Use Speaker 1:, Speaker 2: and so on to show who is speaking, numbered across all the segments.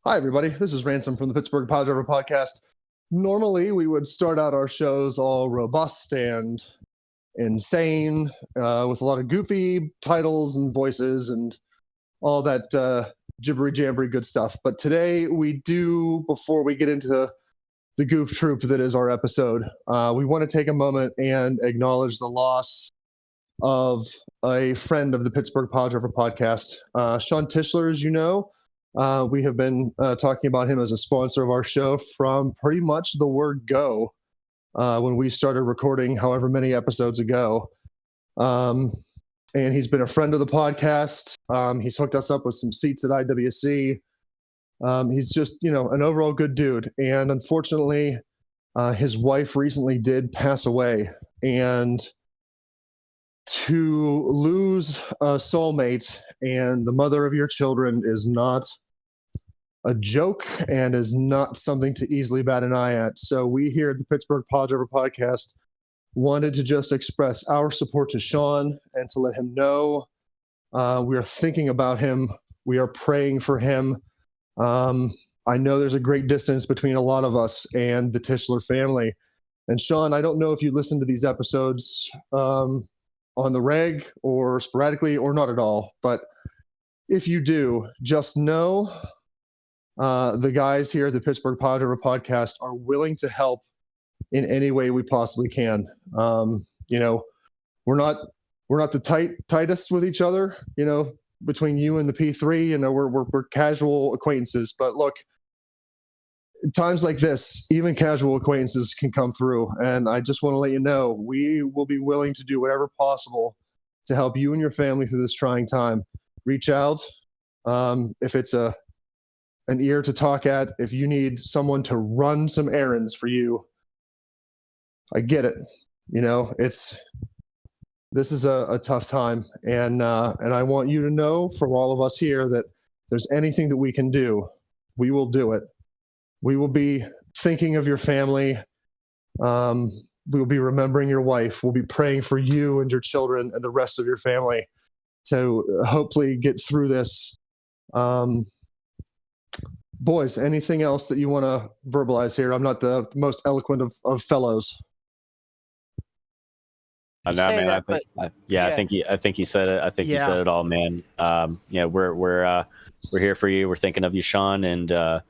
Speaker 1: Hi, everybody. This is Ransom from the Pittsburgh Pile Driver Podcast. Normally, we would start out our shows all robust and insane with a lot of goofy titles and voices and all that jibbery-jambbery good stuff. But today, we do, before we get into the goof troop that is our episode, we want to take a moment and acknowledge the loss of a friend of the Pittsburgh Pile Driver Podcast. Sean Tischler, as you know, we have been talking about him as a sponsor of our show from pretty much the word go when we started recording however many episodes ago. And he's been a friend of the podcast. He's hooked us up with some seats at IWC. He's just, an overall good dude. And unfortunately, his wife recently did pass away. And to lose a soulmate and the mother of your children is not a joke and is not something to easily bat an eye at. So we here at the Pittsburgh Pile Driver Podcast wanted to just express our support to Sean and to let him know we are thinking about him. We are praying for him. I know there's a great distance between a lot of us and the Tischler family. And Sean, I don't know if you listen to these episodes on the reg or sporadically or not at all, but if you do, just know the guys here at the Pittsburgh Pile Driver Podcast are willing to help in any way we possibly can. We're not the tightest with each other, between you and the P3, we're casual acquaintances, but look, times like this, even casual acquaintances can come through. And I just want to let you know, we will be willing to do whatever possible to help you and your family through this trying time. Reach out. If it's an ear to talk at, if you need someone to run some errands for you, I get it. This is a tough time. And I want you to know from all of us here that if there's anything that we can do, we will do it. We will be thinking of your family. We will be remembering your wife. We'll be praying for you and your children and the rest of your family to hopefully get through this. Boys, anything else that you want to verbalize here? I'm not the most eloquent of fellows.
Speaker 2: I think you said it. I think you said it all, man. We're here for you. We're thinking of you, Sean, and if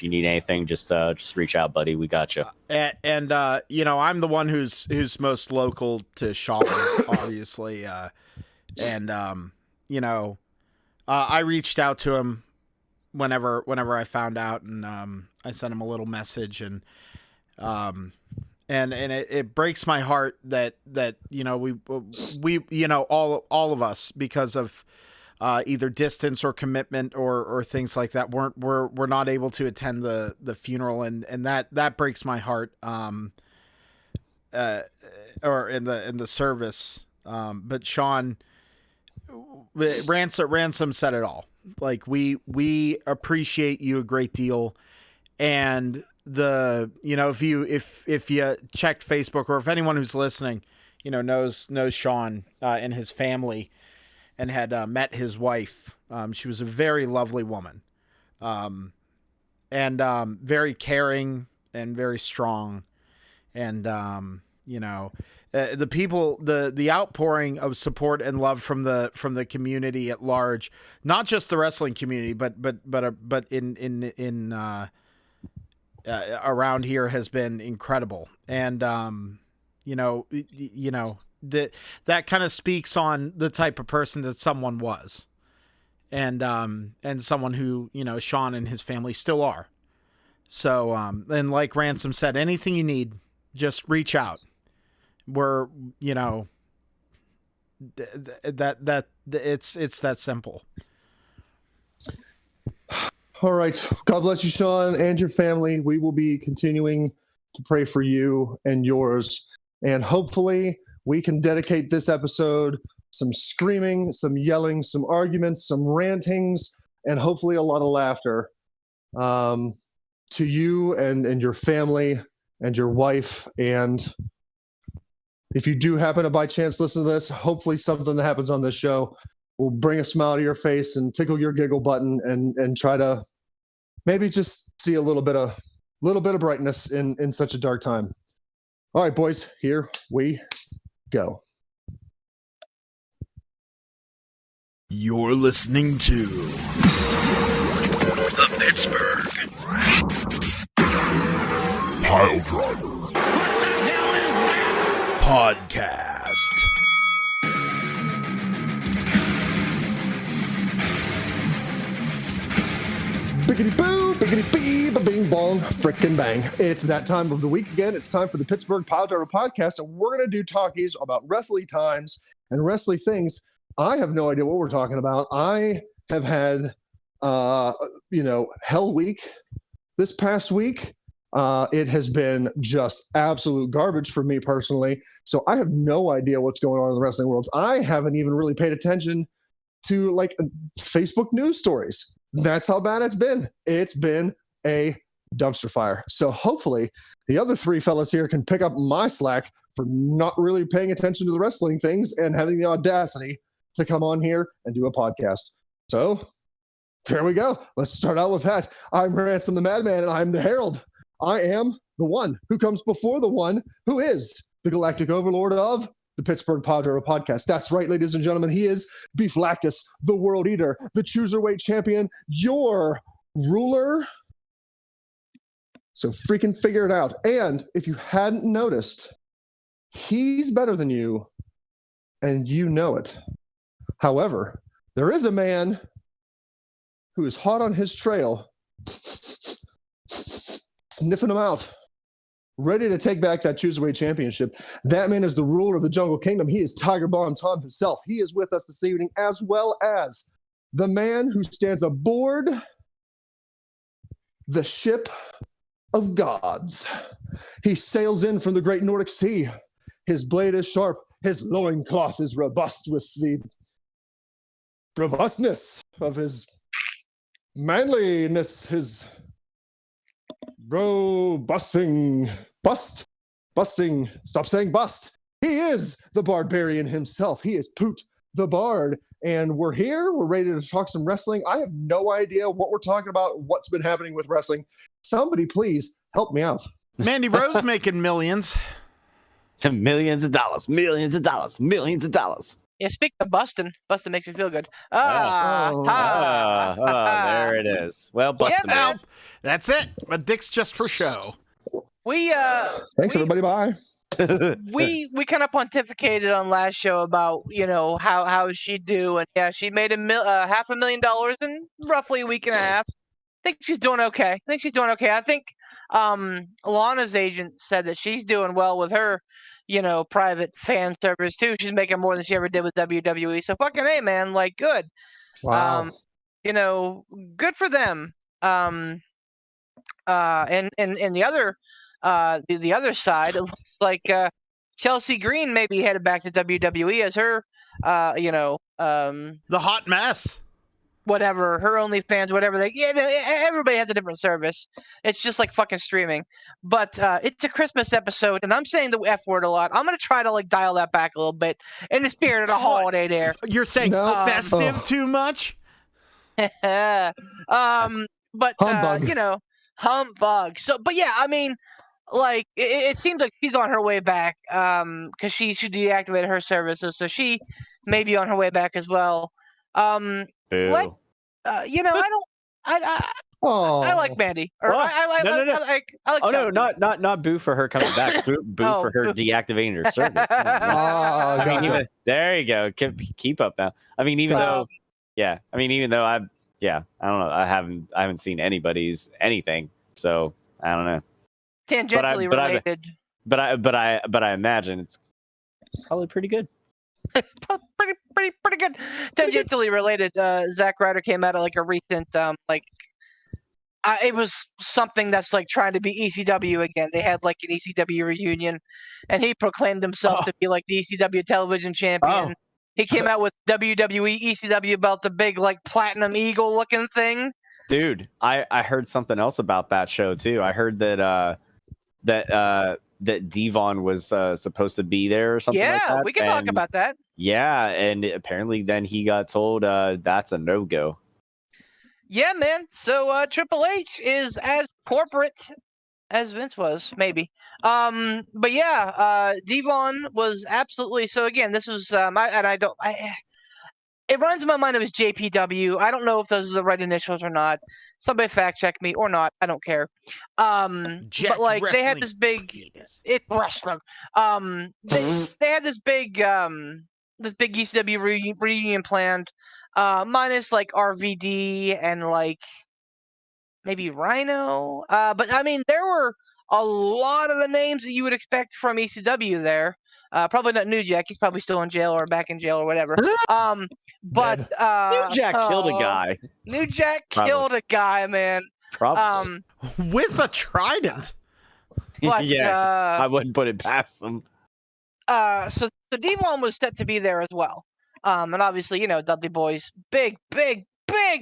Speaker 2: you need anything, just reach out, buddy. We got you.
Speaker 3: And I'm the one who's most local to Sean, obviously. I reached out to him whenever I found out, and I sent him a little message, and it breaks my heart that we all of us, because of either distance or commitment or things like that, we're not able to attend the funeral, and that breaks my heart. Or in the service. But Sean, Ransom said it all. Like, we appreciate you a great deal, and if you checked Facebook, or if anyone who's listening, knows Sean and his family, and had met his wife. She was a very lovely woman, and very caring and very strong. And, the people, the outpouring of support and love from the community at large, not just the wrestling community, but in around here, has been incredible. And, that kind of speaks on the type of person that someone was, and someone who, Sean and his family still are. So, and like Ransom said, anything you need, just reach out. We're, that it's that simple.
Speaker 1: All right. God bless you, Sean, and your family. We will be continuing to pray for you and yours. And hopefully we can dedicate this episode some screaming, some yelling, some arguments, some rantings, and hopefully a lot of laughter to you and your family and your wife. And if you do happen to by chance listen to this, hopefully something that happens on this show will bring a smile to your face and tickle your giggle button and try to maybe just see a little bit of brightness in such a dark time. All right, boys, here we go.
Speaker 4: You're listening to the Pittsburgh Piledriver. What the hell is that? Podcast.
Speaker 1: Biggity boo, biggity bee, bing bong, frickin' bang. It's that time of the week again. It's time for the Pittsburgh Piledriver Podcast, and we're going to do talkies about wrestling times and wrestling things. I have no idea what we're talking about. I have had, hell week this past week. It has been just absolute garbage for me personally. So I have no idea what's going on in the wrestling world. I haven't even really paid attention to like Facebook news stories. That's how bad it's been. It's been a dumpster fire. So hopefully the other three fellas here can pick up my slack for not really paying attention to the wrestling things and having the audacity to come on here and do a podcast. So there we go. Let's start out with that. I'm Ransom the Madman, and I'm the Herald. I am the one who comes before the one who is the galactic overlord of the Pittsburgh Piledriver Podcast. That's right, ladies and gentlemen. He is Beef Lactus, the world eater, the cruiserweight champion, your ruler. So freaking figure it out. And if you hadn't noticed, he's better than you, and you know it. However, there is a man who is hot on his trail, sniffing him out, ready to take back that Cruiserweight Championship. That man is the ruler of the Jungle Kingdom. He is Tiger Bomb Tom himself. He is with us this evening, as well as the man who stands aboard the ship of gods. He sails in from the great Nordic Sea. His blade is sharp. His loincloth is robust with the robustness of his manliness, his busting, stop saying bust. He is the barbarian himself. He is Poot the Bard, and we're here. We're ready to talk some wrestling. I have no idea what we're talking about, what's been happening with wrestling. Somebody please help me out.
Speaker 3: Mandy Rose making millions.
Speaker 2: Millions of dollars, millions of dollars, millions of dollars.
Speaker 5: Yeah, speak of busting makes me feel good.
Speaker 2: There it is. Well, busting.
Speaker 3: Yeah, that's it. But Dick's just for show.
Speaker 1: Thanks, everybody. Bye.
Speaker 5: we kind of pontificated on last show about how she'd do, and yeah, she made $500,000 in roughly a week and a half. I think she's doing okay. I think Lana's agent said that she's doing well with her private fan service too. She's making more than she ever did with WWE. So fucking A, man, like good.
Speaker 1: Wow.
Speaker 5: Good for them. And the other side, like Chelsea Green maybe headed back to WWE as her
Speaker 3: the hot mess.
Speaker 5: Whatever, her OnlyFans, whatever everybody has a different service. It's just like fucking streaming. But it's a Christmas episode, and I'm saying the F word a lot. I'm gonna try to like dial that back a little bit in the spirit of the holiday there.
Speaker 3: You're saying festive too much?
Speaker 5: But
Speaker 1: Humbug.
Speaker 5: Humbug. So, but yeah, I mean, like it seems like she's on her way back, because she deactivated her services, so she may be on her way back as well.
Speaker 2: Boo.
Speaker 5: I like Mandy. Or I like.
Speaker 2: Oh no, not boo for her coming back. Boo for her deactivating her service.
Speaker 1: Gotcha.
Speaker 2: There you go. Keep up now. I mean, even though I don't know. I haven't seen anybody's anything, so I don't know.
Speaker 5: Tangentially related.
Speaker 2: But I imagine it's probably pretty good.
Speaker 5: pretty good. Tangentially related. Zack Ryder came out of like a recent it was something that's like trying to be ECW again. They had like an ECW reunion, and he proclaimed himself to be like the ECW television champion. He came out with WWE ECW belt, the big like platinum eagle looking thing.
Speaker 2: Dude, I heard something else about that show too. I heard that Devon was supposed to be there or something like that.
Speaker 5: Yeah, we can talk about that.
Speaker 2: Yeah, and apparently then he got told that's a no-go.
Speaker 5: Yeah, man. So Triple H is as corporate as Vince was, maybe. But yeah, Devon was absolutely. So again, this was it runs in my mind it was JPW. I don't know if those are the right initials or not. Somebody fact check me or not. I don't care.
Speaker 3: Jack
Speaker 5: But like they had
Speaker 3: Wrestling
Speaker 5: this big
Speaker 3: Penis.
Speaker 5: wrestling. They had this big ECW reunion planned. Minus like RVD and like maybe Rhino. But I mean, there were a lot of the names that you would expect from ECW there. Probably not New Jack. He's probably still in jail or back in jail or whatever. But
Speaker 2: New Jack killed a guy.
Speaker 5: New Jack
Speaker 2: Probably.
Speaker 5: killed a guy, man.
Speaker 2: Probably.
Speaker 3: With a trident.
Speaker 5: But
Speaker 2: yeah, I wouldn't put it past them.
Speaker 5: So Devon was set to be there as well. And obviously, Dudley Boy's big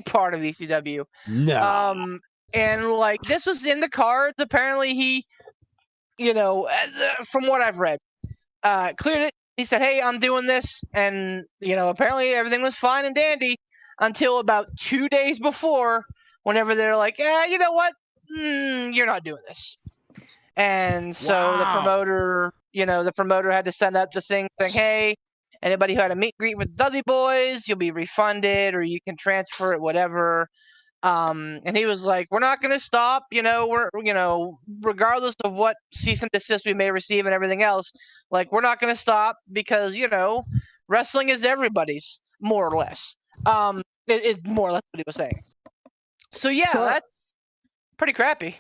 Speaker 5: part of ECW.
Speaker 2: No.
Speaker 5: And like this was in the cards. Apparently, he, from what I've read, cleared it. He said, "Hey, I'm doing this," and apparently everything was fine and dandy until about 2 days before, whenever they're like, "Yeah, you know what? You're not doing this." And so the promoter had to send out the thing saying, "Hey, anybody who had a meet and greet with Dudley Boys, you'll be refunded, or you can transfer it, whatever." And he was like, "We're not going to stop. We're regardless of what cease and desist we may receive and everything else, like we're not going to stop because wrestling is everybody's, more or less." It's more or less what he was saying. So yeah, that's pretty crappy.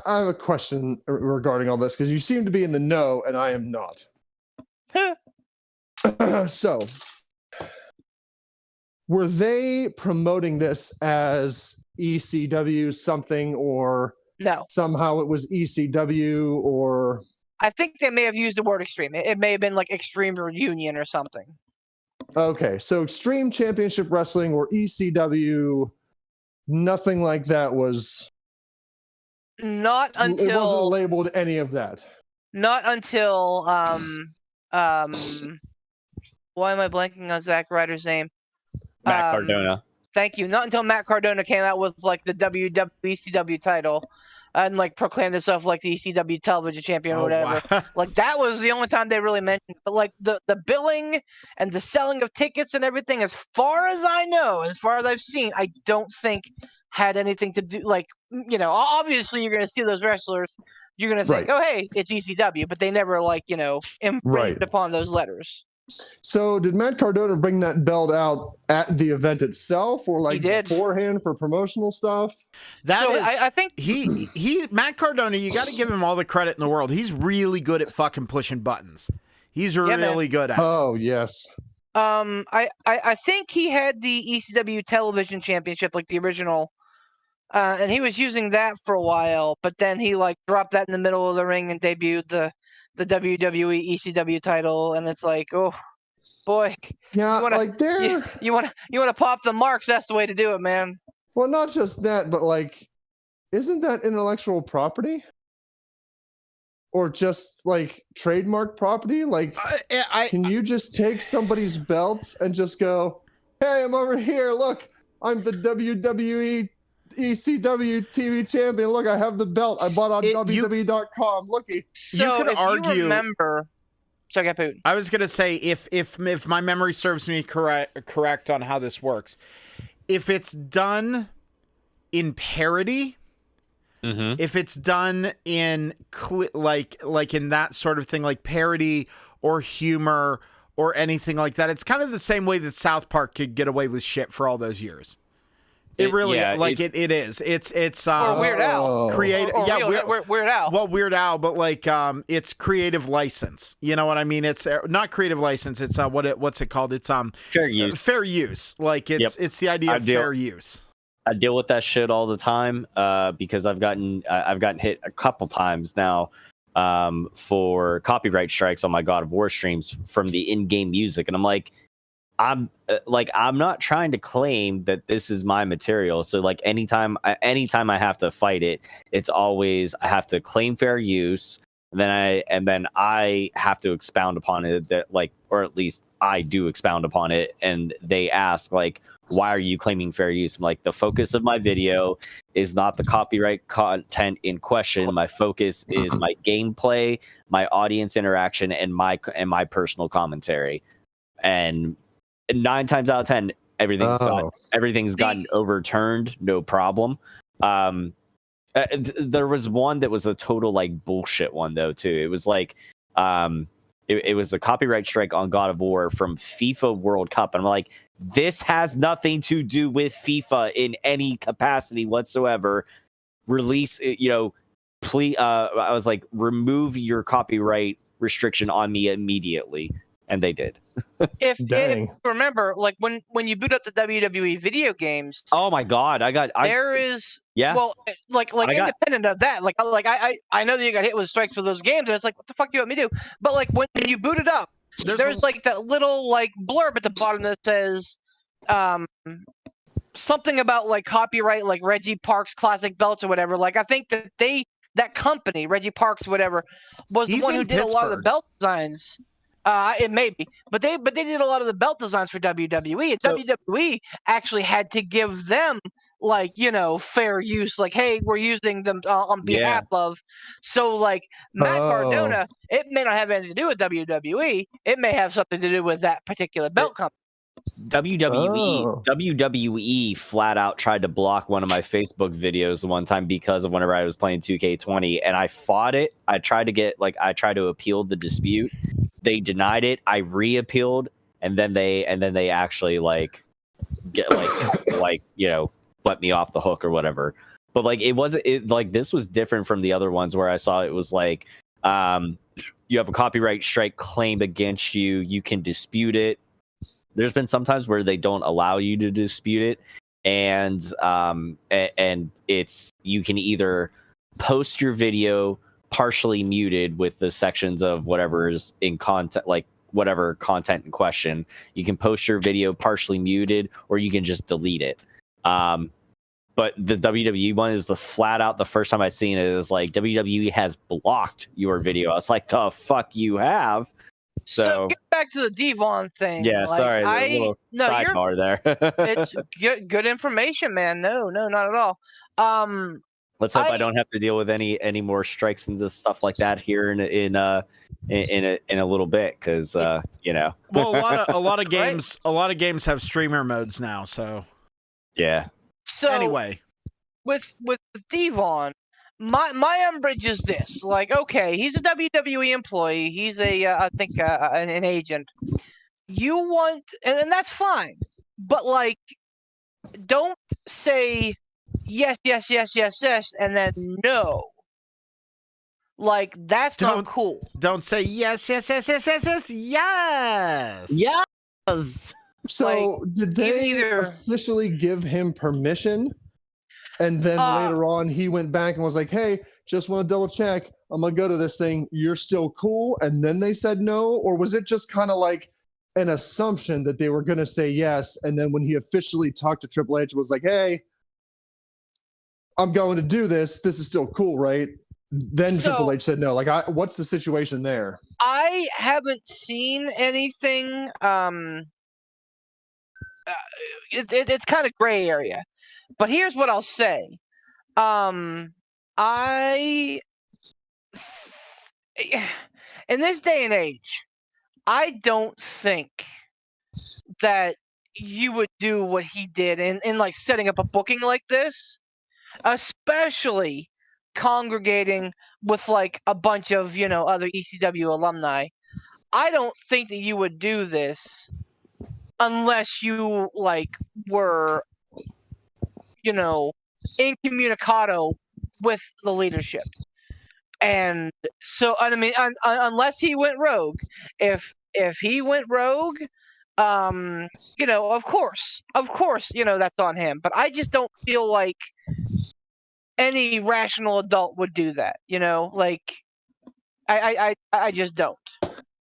Speaker 1: I have a question regarding all this because you seem to be in the know and I am not. So, were they promoting this as ECW something, or
Speaker 5: no?
Speaker 1: Somehow it was ECW, or
Speaker 5: I think they may have used the word extreme. It may have been like Extreme Reunion or something.
Speaker 1: Okay, so Extreme Championship Wrestling or ECW, nothing like that was.
Speaker 5: Not until
Speaker 1: it wasn't labeled any of that.
Speaker 5: Not until why am I blanking on Zack Ryder's name?
Speaker 2: Matt Cardona.
Speaker 5: Thank you. Not until Matt Cardona came out with like the ECW title and like proclaimed himself like the ECW television champion or whatever.
Speaker 3: Wow.
Speaker 5: Like that was the only time they really mentioned it. But like the billing and the selling of tickets and everything, as far as I know, as far as I've seen, I don't think had anything to do, like, obviously you're going to see those wrestlers, you're going to think, oh, hey, it's ECW, but they never, like, infringed upon those letters.
Speaker 1: So did Matt Cardona bring that belt out at the event itself, or like beforehand for promotional stuff?
Speaker 5: I think
Speaker 3: he Matt Cardona, you got to give him all the credit in the world. He's really good at fucking pushing buttons. He's really good at it.
Speaker 1: Oh, yes.
Speaker 5: I think he had the ECW television championship, like the original, and he was using that for a while, but then he like dropped that in the middle of the ring and debuted the WWE ECW title, and it's like, oh boy,
Speaker 1: yeah,
Speaker 5: you want to pop the marks. That's the way to do it, man.
Speaker 1: Well, not just that, but like, isn't that intellectual property? Or just like trademark property? Like, can you just take somebody's belt and just go, "Hey, I'm over here. Look, I'm the WWE ECW TV champion. Look, I have the belt. I bought on WWE.com. Looky."
Speaker 5: So
Speaker 3: you could argue.
Speaker 5: You remember?
Speaker 3: I was gonna say if my memory serves me correct on how this works, if it's done in parody.
Speaker 2: Mm-hmm.
Speaker 3: If it's done in like in that sort of thing, like parody or humor or anything like that, it's kind of the same way that South Park could get away with shit for all those years. It really it is. It's
Speaker 5: or Weird Al.
Speaker 3: Creative.
Speaker 5: Weird Al.
Speaker 3: Well, Weird Al, but like it's creative license. You know what I mean? It's not creative license. It's what's it called? It's
Speaker 2: fair use.
Speaker 3: Fair use. Like it's the idea of fair use.
Speaker 2: I deal with that shit all the time because I've gotten hit a couple times now for copyright strikes on my God of War streams from the in-game music, and I'm like, I'm not trying to claim that this is my material. So like anytime I have to fight it, it's always I have to claim fair use, and then I have to expound upon it, that like, or at least I do expound upon it, and they ask like, why are you claiming fair use? I'm like, the focus of my video is not the copyright content in question. My focus is my gameplay, my audience interaction, and my personal commentary. And 9 times out of 10, everything's gotten overturned, no problem. There was one that was a total like bullshit one though too. It was like it was a copyright strike on God of War from FIFA World Cup, and I'm like, this has nothing to do with FIFA in any capacity whatsoever. Release, please. I was like, remove your copyright restriction on me immediately, and they did.
Speaker 5: If remember, like when you boot up the WWE video games,
Speaker 2: oh my god, well,
Speaker 5: like independent of that, I know that you got hit with strikes for those games, and it's like, what the fuck do you want me to do? But like when you boot it up, there's like that little like blurb at the bottom that says something about like copyright, like Reggie Parks classic belts or whatever. Like I think that company, Reggie Parks, whatever, was the one who did a lot of the belt designs. It may be, but they did a lot of the belt designs for WWE, and WWE actually had to give them like fair use, like, hey, we're using them on behalf of. So like Matt Cardona, it may not have anything to do with WWE. It may have something to do with that particular belt company.
Speaker 2: WWE flat out tried to block one of my Facebook videos one time because of whenever I was playing 2K20, and I fought it. I tried to appeal the dispute. They denied it. I reappealed, and then they actually like get like let me off the hook or whatever. But like this was different from the other ones where I saw it was like you have a copyright strike claim against you. You can dispute it. There's been sometimes where they don't allow you to dispute it, and it's you can either post your video partially muted with the sections of whatever is in content, like whatever content in question. You can post your video partially muted, or you can just delete it. But the WWE one is the flat out. The first time I seen it is like WWE has blocked your video. I was like, the fuck you have. So
Speaker 5: get back to the Devon thing.
Speaker 2: Yeah, like, sorry, a little sidebar there.
Speaker 5: It's good information, man. No, not at all.
Speaker 2: Let's hope I don't have to deal with any more strikes and stuff like that here in a little bit, because Well,
Speaker 3: a lot of games, a lot of games have streamer modes now. So
Speaker 2: yeah.
Speaker 5: So
Speaker 3: anyway,
Speaker 5: with Devon, my umbrage is this: like, okay, he's a WWE employee. He's I think an agent. You want, and that's fine, but like, don't say yes, and then no. Like, that's not cool.
Speaker 3: Don't say yes.
Speaker 1: So did they officially give him permission? And then later on, he went back and was like, hey, just want to double check. I'm going to go to this thing. You're still cool? And then they said no? Or was it just kind of like an assumption that they were going to say yes? And then when he officially talked to Triple H, was like, hey, I'm going to do this. This is still cool, right? Then Triple H said no. Like, what's the situation there?
Speaker 5: I haven't seen anything. It's kind of gray area. But here's what I'll say. In this day and age, I don't think that you would do what he did in like setting up a booking like this, especially congregating with like a bunch of, other ECW alumni. I don't think that you would do this unless you like were incommunicado with the leadership. And so, I mean, unless he went rogue, if he went rogue, of course, that's on him. But I just don't feel like any rational adult would do that. Like, I just don't.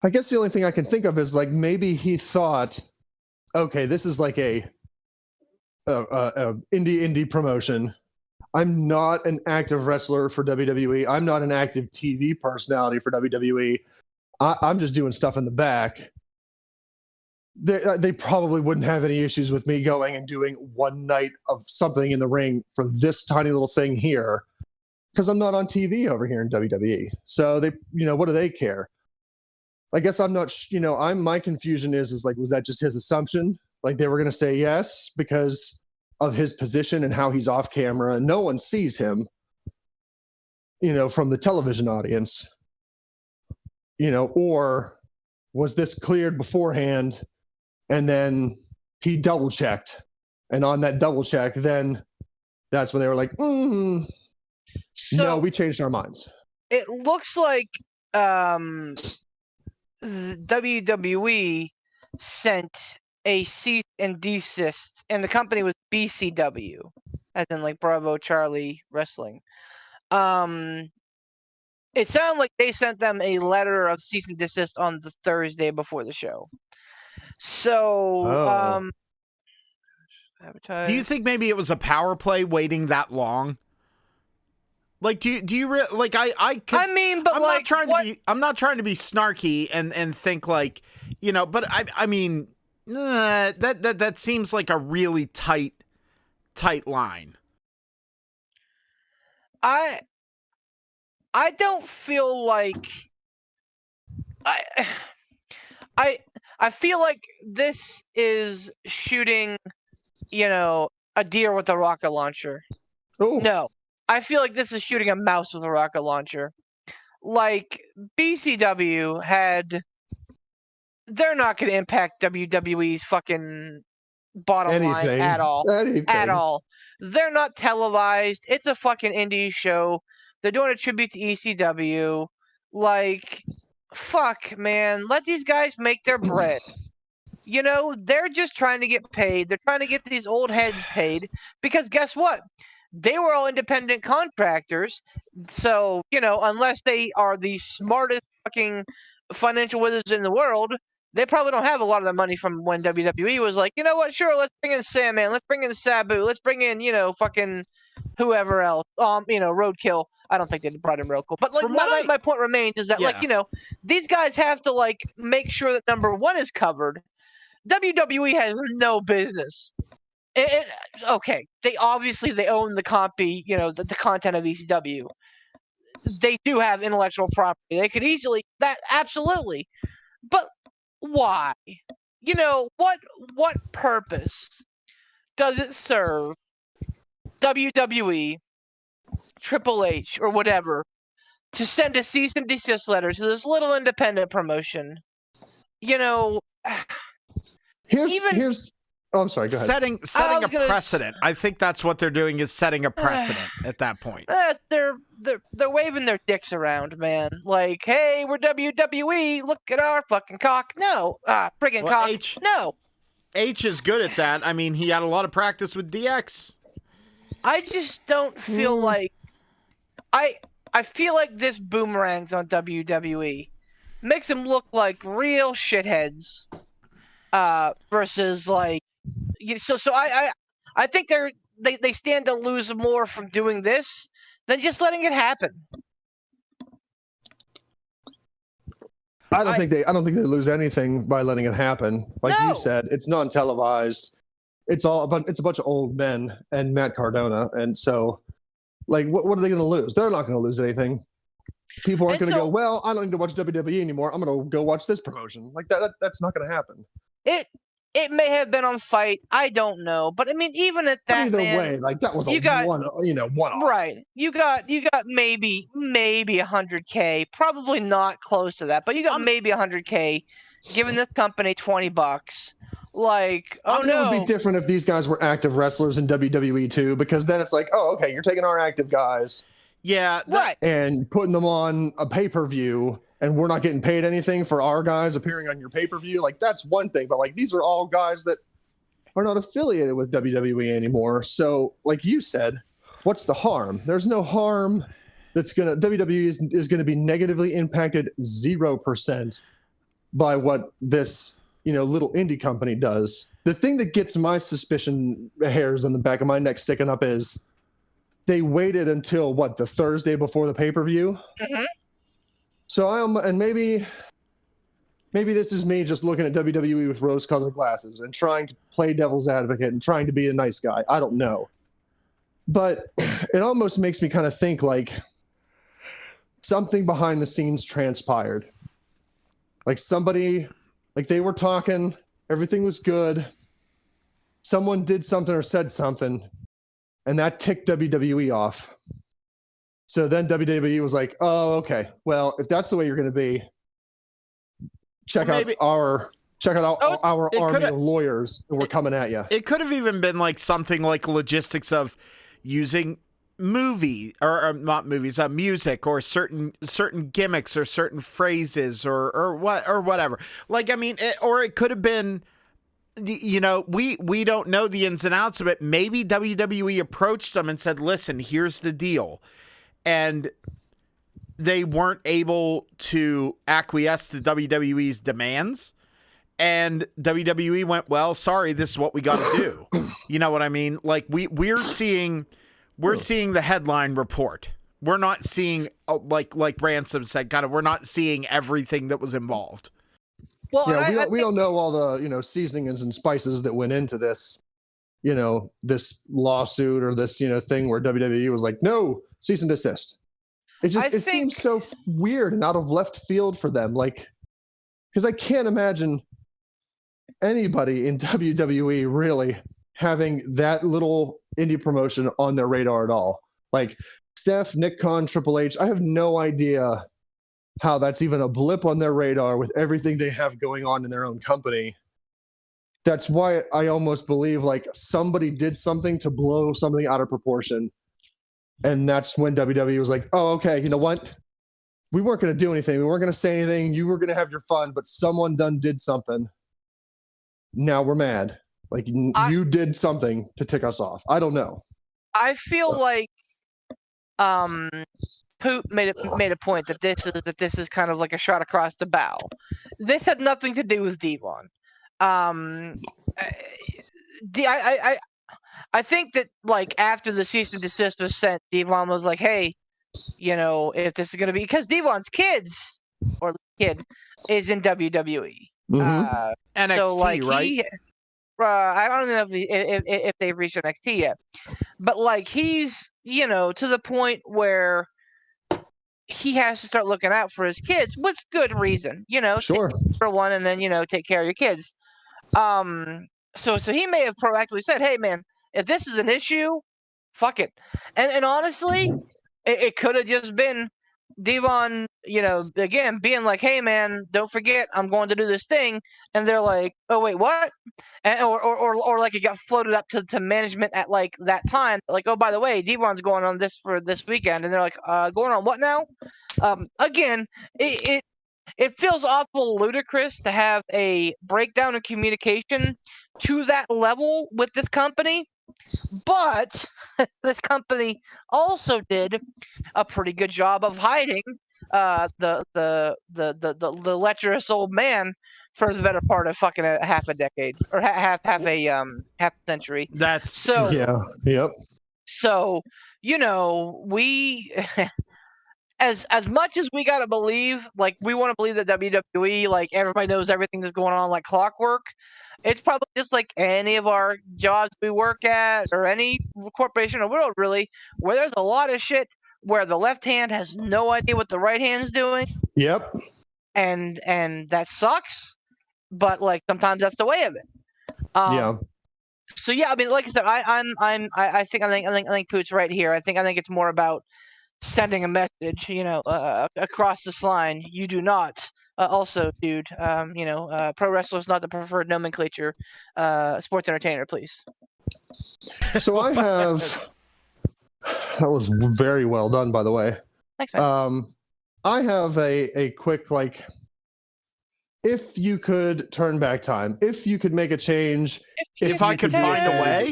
Speaker 1: I guess the only thing I can think of is like maybe he thought, okay, this is like a indie promotion. I'm not an active wrestler for WWE. I'm not an active TV personality for WWE. I'm just doing stuff in the back. they probably wouldn't have any issues with me going and doing one night of something in the ring for this tiny little thing here, because I'm not on TV over here in WWE. So they, what do they care? I guess I'm not, my confusion is like, was that just his assumption? Like they were going to say yes because of his position and how he's off camera and no one sees him, from the television audience, or was this cleared beforehand and then he double checked, and on that double check, then that's when they were like, no, we changed our minds.
Speaker 5: It looks like WWE sent a cease and desist, and the company was BCW, as in like Bravo Charlie Wrestling. It sounded like they sent them a letter of cease and desist on the Thursday before the show. So,
Speaker 3: do you think maybe it was a power play waiting that long? Like, do you like I
Speaker 5: mean, but
Speaker 3: I'm not trying to be snarky and think like, but I mean, that seems like a really tight line.
Speaker 5: I don't feel like I feel like this is shooting, a deer with a rocket launcher.
Speaker 1: Oh.
Speaker 5: No. I feel like this is shooting a mouse with a rocket launcher. Like, BCW they're not going to impact WWE's fucking bottom line at all. At all. They're not televised. It's a fucking indie show. They're doing a tribute to ECW. Like, fuck, man. Let these guys make their bread. They're just trying to get paid. They're trying to get these old heads paid. Because guess what? They were all independent contractors. So, unless they are the smartest fucking financial wizards in the world, they probably don't have a lot of the money from when WWE was like, you know what, sure, let's bring in Sandman, let's bring in Sabu, let's bring in, fucking whoever else, Roadkill. I don't think they brought in Roadkill. But like my point remains is that these guys have to like make sure that number one is covered. WWE has no business. Okay, they own the copy, the content of ECW. They do have intellectual property. They could easily absolutely, but why? What purpose does it serve WWE, Triple H, or whatever to send a cease and desist letter to this little independent promotion?
Speaker 1: Here's. Oh, I'm sorry. Go ahead.
Speaker 3: Setting a precedent. I think that's what they're doing is setting a precedent at that point.
Speaker 5: They're waving their dicks around, man. Like, hey, we're WWE. Look at our fucking cock. No, friggin' cock. No.
Speaker 3: H is good at that. I mean, he had a lot of practice with DX.
Speaker 5: I just don't feel like I feel like this boomerangs on WWE. Makes them look like real shitheads. Versus like. So I think they stand to lose more from doing this than just letting it happen.
Speaker 1: I don't think they lose anything by letting it happen. Like you said, it's non-televised. It's a bunch of old men and Matt Cardona, and so like what are they going to lose? They're not going to lose anything. People aren't going to go, well, I don't need to watch WWE anymore. I'm going to go watch this promotion. Like that's not going to happen.
Speaker 5: It may have been on Fight. I don't know, but I mean, even at that,
Speaker 1: either way, like that was one off.
Speaker 5: Right. You got maybe $100K, probably not close to that, but you got maybe $100K, giving this company $20. Like, it would
Speaker 1: be different if these guys were active wrestlers in WWE too, because then it's like, oh, okay, you're taking our active guys,
Speaker 5: right,
Speaker 1: and putting them on a pay-per-view. And we're not getting paid anything for our guys appearing on your pay-per-view. Like, that's one thing. But, like, these are all guys that are not affiliated with WWE anymore. So, like you said, what's the harm? There's no harm WWE is going to be negatively impacted 0% by what this, little indie company does. The thing that gets my suspicion hairs on the back of my neck sticking up is they waited until, the Thursday before the pay-per-view?
Speaker 5: Mm-hmm.
Speaker 1: So maybe maybe this is me just looking at WWE with rose-colored glasses and trying to play devil's advocate and trying to be a nice guy. I don't know. But it almost makes me kind of think like something behind the scenes transpired. Like somebody, like they were talking, everything was good. Someone did something or said something, and that ticked WWE off. So then WWE was like, oh, okay. Well, if that's the way you're going to be, check out our army of lawyers, and we're coming at you.
Speaker 3: It could have even been like something like logistics of using music or certain gimmicks or certain phrases or whatever. Like, I mean, or it could have been, you know, we don't know the ins and outs of it. Maybe WWE approached them and said, listen, here's the deal. And they weren't able to acquiesce to WWE's demands. And WWE went, well, sorry, this is what we got to do. You know what I mean? Like we're seeing the headline report. We're not seeing, like Ransom said, kind of, we're not seeing everything that was involved.
Speaker 1: Well, yeah, we don't know all the, you know, seasonings and spices that went into this, you know, this lawsuit or this, you know, thing where WWE was like, no, cease and desist. It seems so weird and out of left field for them. Like, because I can't imagine anybody in WWE really having that little indie promotion on their radar at all. Like Steph, Nick Khan, Triple H, I have no idea how that's even a blip on their radar with everything they have going on in their own company. That's why I almost believe like somebody did something to blow something out of proportion. And that's when WWE was like, oh, okay, you know what? We weren't going to do anything. We weren't going to say anything. You were going to have your fun, but someone did something. Now we're mad. Like you did something to tick us off. I don't know.
Speaker 5: I feel like Poop made a point that this is kind of like a shot across the bow. This had nothing to do with Devon. I think that like after the cease and desist was sent, Devon was like, hey, you know, if this is gonna be, because Devon's kid is in WWE.
Speaker 3: NXT,
Speaker 5: so, like,
Speaker 3: right?
Speaker 5: I don't know if they've reached NXT yet, but like he's, you know, to the point where he has to start looking out for his kids with good reason, you know.
Speaker 1: Sure.
Speaker 5: For one, and then, you know, take care of your kids. So he may have proactively said, hey man, if this is an issue, fuck it. And honestly, it could have just been Devon, you know, again being like, hey man, don't forget I'm going to do this thing, and they're like, oh wait, what? And, or like it got floated up to management at like that time, like, oh by the way, Devon's going on this for this weekend, and they're like, going on what now? Again, it feels awful ludicrous to have a breakdown in communication to that level with this company, but this company also did a pretty good job of hiding the lecherous old man for the better part of fucking half a decade or half a century.
Speaker 3: That's
Speaker 5: so
Speaker 1: yeah, yep.
Speaker 5: So, you know, we. As much as we gotta believe, like we want to believe that WWE, like everybody knows everything that's going on like clockwork, it's probably just like any of our jobs we work at or any corporation in the world really, where there's a lot of shit where the left hand has no idea what the right hand's doing.
Speaker 1: Yep.
Speaker 5: And that sucks, but like sometimes that's the way of it.
Speaker 1: Yeah.
Speaker 5: So yeah, I mean, like I said, I think Poot's right here. I think it's more about sending a message, you know, across this line. You do not. Also, dude, you know, pro wrestler is not the preferred nomenclature. Sports entertainer, please.
Speaker 1: So I have. That was very well done, by the way.
Speaker 5: Thanks, man.
Speaker 1: I have a quick, like, if you could turn back time, if you could make a change,
Speaker 3: if I could find a way,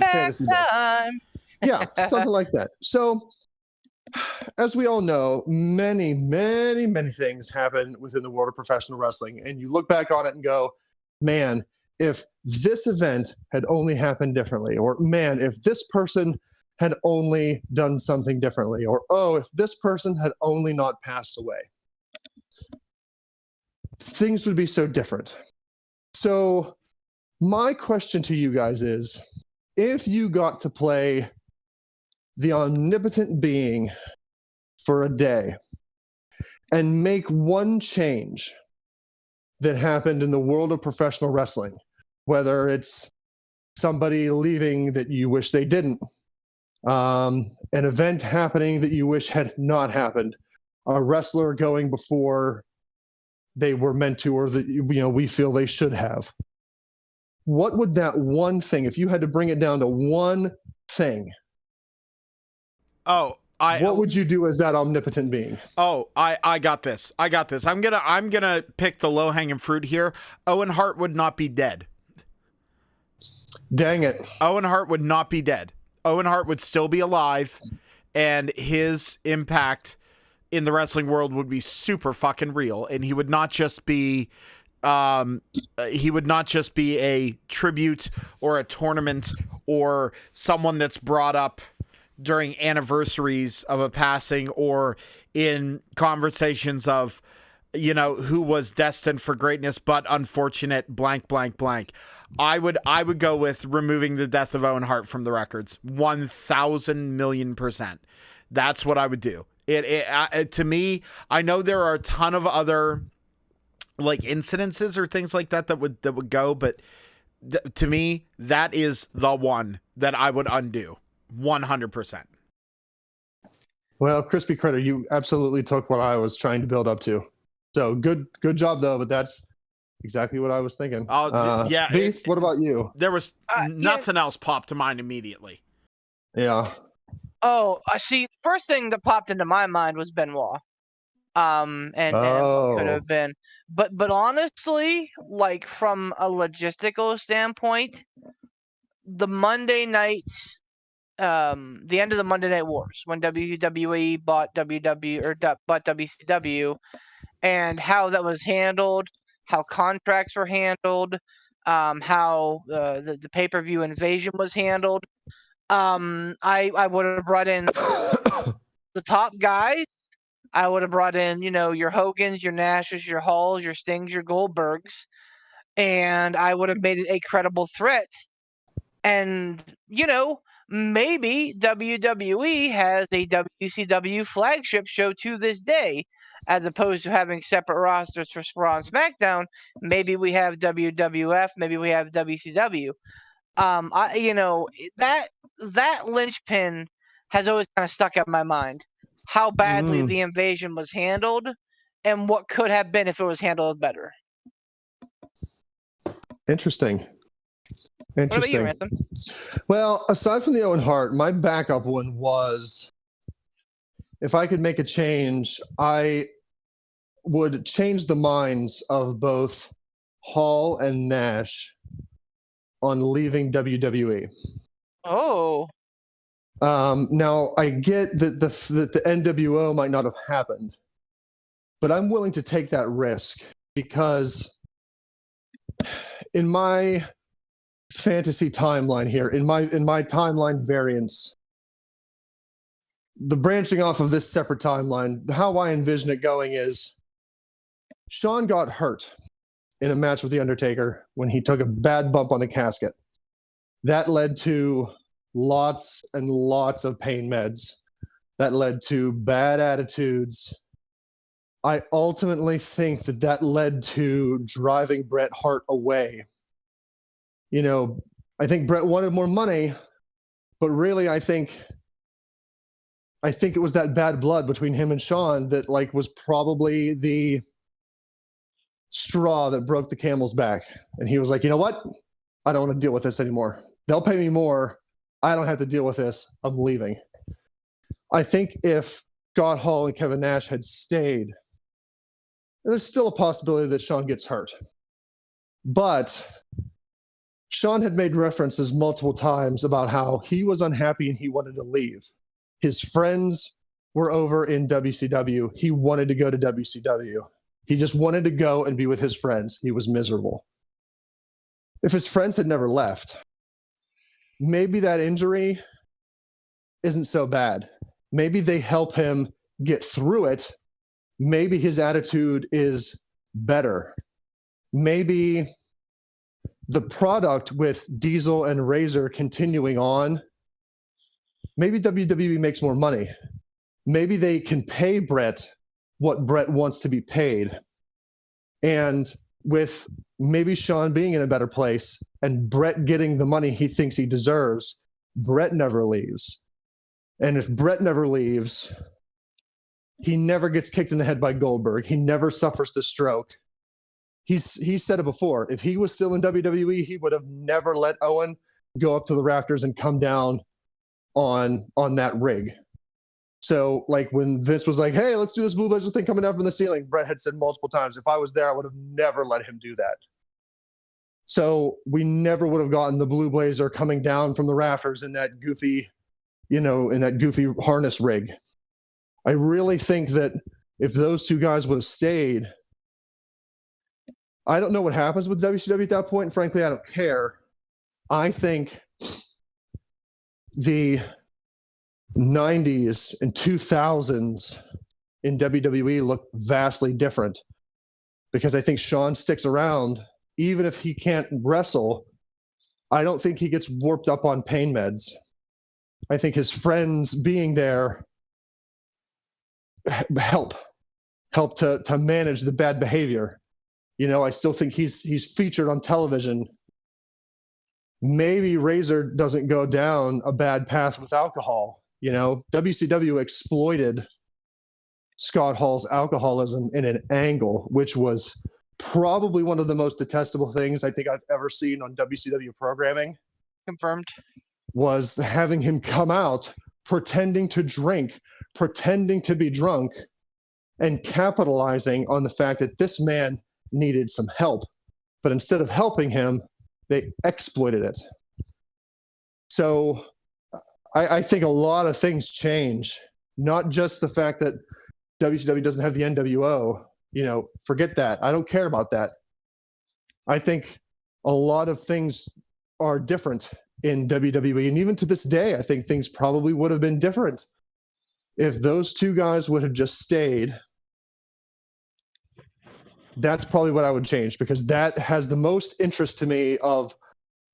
Speaker 1: yeah, something like that. So, as we all know, many, many, many things happen within the world of professional wrestling, and you look back on it and go, man, if this event had only happened differently, or man, if this person had only done something differently, or oh, if this person had only not passed away. things would be so different. So my question to you guys is, if you got to play the omnipotent being for a day and make one change that happened in the world of professional wrestling, whether it's somebody leaving that you wish they didn't, an event happening that you wish had not happened, a wrestler going before they were meant to, or that we feel they should have, what would that one thing, if you had to bring it down to one thing, what would you do as that omnipotent being?
Speaker 3: I got this. I'm gonna pick the low-hanging fruit here. Owen Hart would not be dead.
Speaker 1: Dang it.
Speaker 3: Owen Hart would not be dead. Owen Hart would still be alive, and his impact in the wrestling world would be super fucking real, and he would not just be a tribute or a tournament or someone that's brought up during anniversaries of a passing or in conversations of, who was destined for greatness but unfortunate blank, blank, blank. I would go with removing the death of Owen Hart from the records. 1,000,000,000%. That's what I would do. To me, I know there are a ton of other like incidences or things like that would go, but to me, that is the one that I would undo. 100%.
Speaker 1: Well, Crispy Critter, you absolutely took what I was trying to build up to. So good job though, but that's exactly what I was thinking.
Speaker 3: Yeah.
Speaker 1: Beef, what about you?
Speaker 3: There was nothing else popped to mind immediately.
Speaker 1: Yeah.
Speaker 5: Oh, see, first thing that popped into my mind was Benoit. And could have been, but honestly, like from a logistical standpoint, the Monday nights, the end of the Monday Night Wars when WWE bought WCW, and how that was handled, how contracts were handled, how the pay-per-view invasion was handled. I would have brought in the top guys. I would have brought in, your Hogans, your Nashes, your Halls, your Stings, your Goldbergs, and I would have made it a credible threat. And, maybe WWE has a WCW flagship show to this day, as opposed to having separate rosters for Raw and SmackDown. Maybe we have WWF, maybe we have WCW. That linchpin has always kind of stuck in my mind. How badly the invasion was handled, and what could have been if it was handled better.
Speaker 1: Interesting.
Speaker 5: What about you, Ransom?
Speaker 1: Well, aside from the Owen Hart, my backup one was, if I could make a change, I would change the minds of both Hall and Nash on leaving WWE.
Speaker 5: Oh.
Speaker 1: Now, I get that the NWO might not have happened, but I'm willing to take that risk because in my fantasy timeline here, in my timeline variance, the branching off of this separate timeline, how I envision it going is Shawn got hurt in a match with The Undertaker when he took a bad bump on a casket. That led to lots and lots of pain meds. That led to bad attitudes. I ultimately think that led to driving Bret Hart away. I think Bret wanted more money, but really I think it was that bad blood between him and Shawn that was probably the straw that broke the camel's back. And he was like, you know what? I don't want to deal with this anymore. They'll pay me more. I don't have to deal with this. I'm leaving. I think if Scott Hall and Kevin Nash had stayed, there's still a possibility that Shawn gets hurt. But Shawn had made references multiple times about how he was unhappy and he wanted to leave. His friends were over in WCW. He wanted to go to WCW. He just wanted to go and be with his friends. He was miserable. If his friends had never left, maybe that injury isn't so bad. Maybe they help him get through it. Maybe his attitude is better. Maybe the product with Diesel and Razor continuing on, maybe WWE makes more money. Maybe they can pay Brett what Brett wants to be paid. And with maybe Shawn being in a better place and Brett getting the money he thinks he deserves, Brett never leaves. And if Brett never leaves, he never gets kicked in the head by Goldberg. He never suffers the stroke. He's said it before. If he was still in WWE, he would have never let Owen go up to the rafters and come down on that rig. So, like, when Vince was like, hey, let's do this Blue Blazer thing coming down from the ceiling, Brett had said multiple times, if I was there, I would have never let him do that. So we never would have gotten the Blue Blazer coming down from the rafters in that goofy, in that goofy harness rig. I really think that if those two guys would have stayed, I don't know what happens with WCW at that point. And frankly, I don't care. I think the 90s and 2000s in WWE look vastly different because I think Shawn sticks around. Even if he can't wrestle, I don't think he gets warped up on pain meds. I think his friends being there help to manage the bad behavior. I still think he's featured on television. Maybe Razor doesn't go down a bad path with alcohol. WCW exploited Scott Hall's alcoholism in an angle, which was probably one of the most detestable things I think I've ever seen on WCW programming.
Speaker 5: Confirmed.
Speaker 1: Was having him come out pretending to drink, pretending to be drunk, and capitalizing on the fact that this man needed some help. But instead of helping him, they exploited it. So I think a lot of things change, not just the fact that WCW doesn't have the NWO. Forget that. I don't care about that. I think a lot of things are different in WWE. And even to this day, I think things probably would have been different if those two guys would have just stayed. That's probably what I would change, because that has the most interest to me of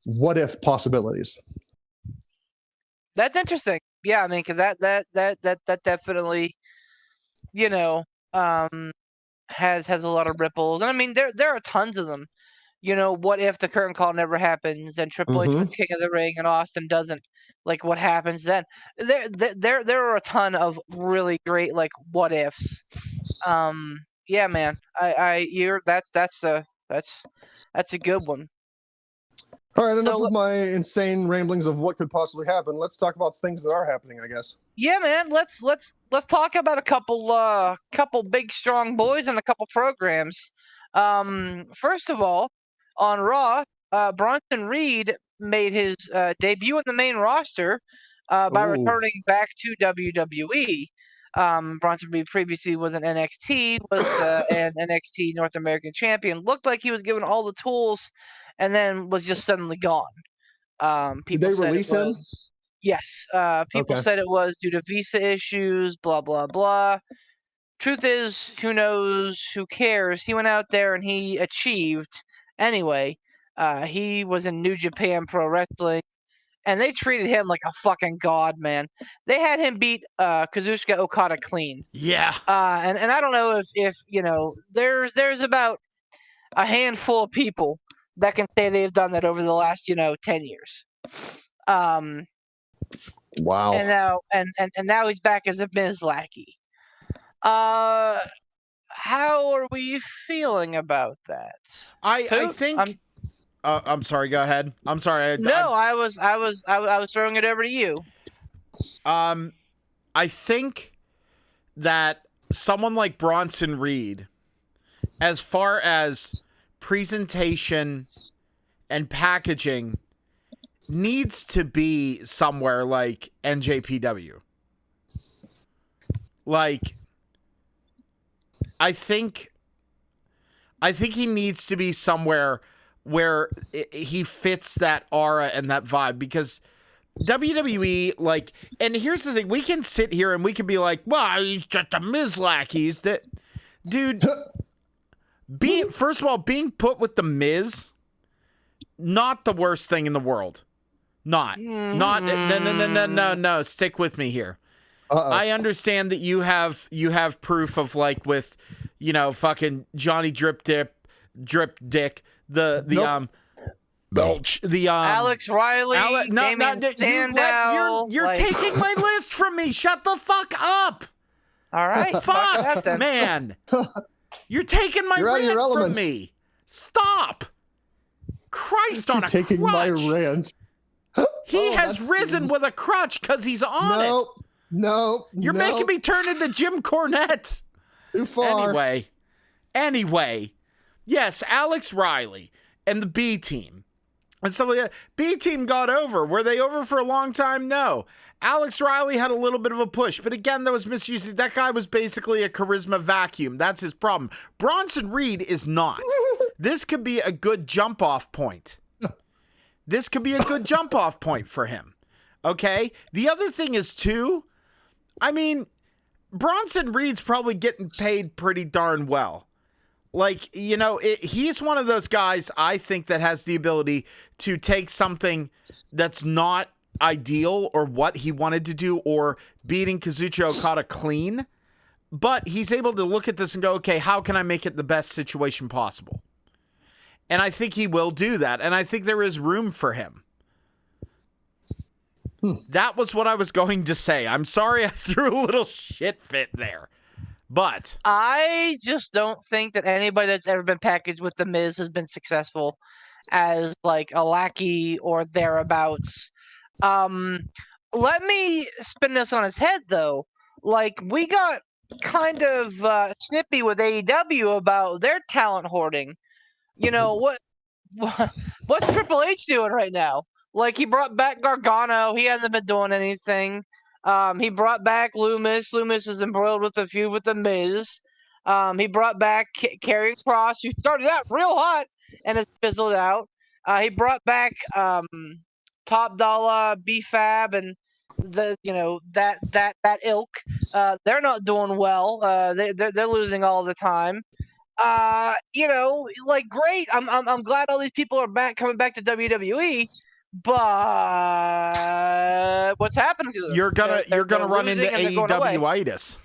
Speaker 1: what if possibilities.
Speaker 5: That's interesting. Yeah, I mean, because that definitely, has a lot of ripples, and I mean, there are tons of them. What if the curtain call never happens and Triple H wins King of the Ring and Austin doesn't? Like, what happens then? There are a ton of really great what ifs. Yeah, man. That's a good one.
Speaker 1: All right, enough of my insane ramblings of what could possibly happen. Let's talk about things that are happening, I guess.
Speaker 5: Yeah, man. Let's talk about a couple big strong boys and a couple programs. First of all, on Raw, Bronson Reed made his debut in the main roster by returning back to WWE. Bronson Reed previously was an NXT, an NXT North American champion. Looked like he was given all the tools, and then was just suddenly gone.
Speaker 1: Did they release him?
Speaker 5: Yes. People said it was due to visa issues, blah, blah, blah. Truth is, who knows? Who cares? He went out there and he achieved. Anyway, he was in New Japan Pro Wrestling, and they treated him like a fucking god, man. They had him beat Kazuchika Okada clean.
Speaker 3: Yeah.
Speaker 5: And I don't know if there's about a handful of people that can say they've done that over the last 10 years.
Speaker 1: Wow.
Speaker 5: And now he's back as a Miz lackey. How are we feeling about that?
Speaker 3: I think. I'm sorry. Go ahead. I'm sorry.
Speaker 5: I was throwing it over to you.
Speaker 3: I think that someone like Bronson Reed, as far as presentation and packaging, needs to be somewhere like NJPW. I think he needs to be somewhere where he fits that aura and that vibe, because WWE, and here's the thing, we can sit here and we can be like, well, he's just a Miz lackey. That dude, First of all, being put with the Miz, not the worst thing in the world. No. Stick with me here.
Speaker 1: Uh-oh.
Speaker 3: I understand that you have proof of like with, fucking Johnny Drip Dick,
Speaker 1: Nope.
Speaker 3: Belch,
Speaker 5: Alex Riley, Damien Sandow.
Speaker 3: You're taking my list from me. Shut the fuck up.
Speaker 5: All right.
Speaker 3: Fuck, man. You're taking my rant from me. Stop. Christ on a
Speaker 1: taking
Speaker 3: crutch.
Speaker 1: My rant.
Speaker 3: He has risen with a crutch because he's on it.
Speaker 1: No.
Speaker 3: You're making me turn into Jim Cornette.
Speaker 1: Too far.
Speaker 3: Anyway. Yes, Alex Riley and the B team. And so the B team got over. Were they over for a long time? No. Alex Riley had a little bit of a push, but again, that was misused. That guy was basically a charisma vacuum. That's his problem. Bronson Reed is not. This could be a good jump-off point. This could be a good jump-off point for him. Okay? The other thing is, too, I mean, Bronson Reed's probably getting paid pretty darn well. Like, he's one of those guys, I think, that has the ability to take something that's not ideal or what he wanted to do or beating Kazuchika Okada clean, but he's able to look at this and go, okay, how can I make it the best situation possible? And I think he will do that, and I think there is room for him. That was what I was going to say. I'm sorry I threw a little shit fit there. But
Speaker 5: I just don't think that anybody that's ever been packaged with The Miz has been successful as like a lackey or thereabouts. Let me spin this on its head, though. Like, we got kind of snippy with AEW about their talent hoarding. What's Triple H doing right now? Like, he brought back Gargano. He hasn't been doing anything. He brought back Loomis. Loomis is embroiled with a feud with The Miz. He brought back Karrion Kross, who started out real hot and has fizzled out. He brought back Top Dollar, B-Fab, and that ilk. They're not doing well. They're losing all the time. Great. I'm glad all these people are coming back to WWE. But what's happening to them?
Speaker 3: You're gonna run into AEW-itis.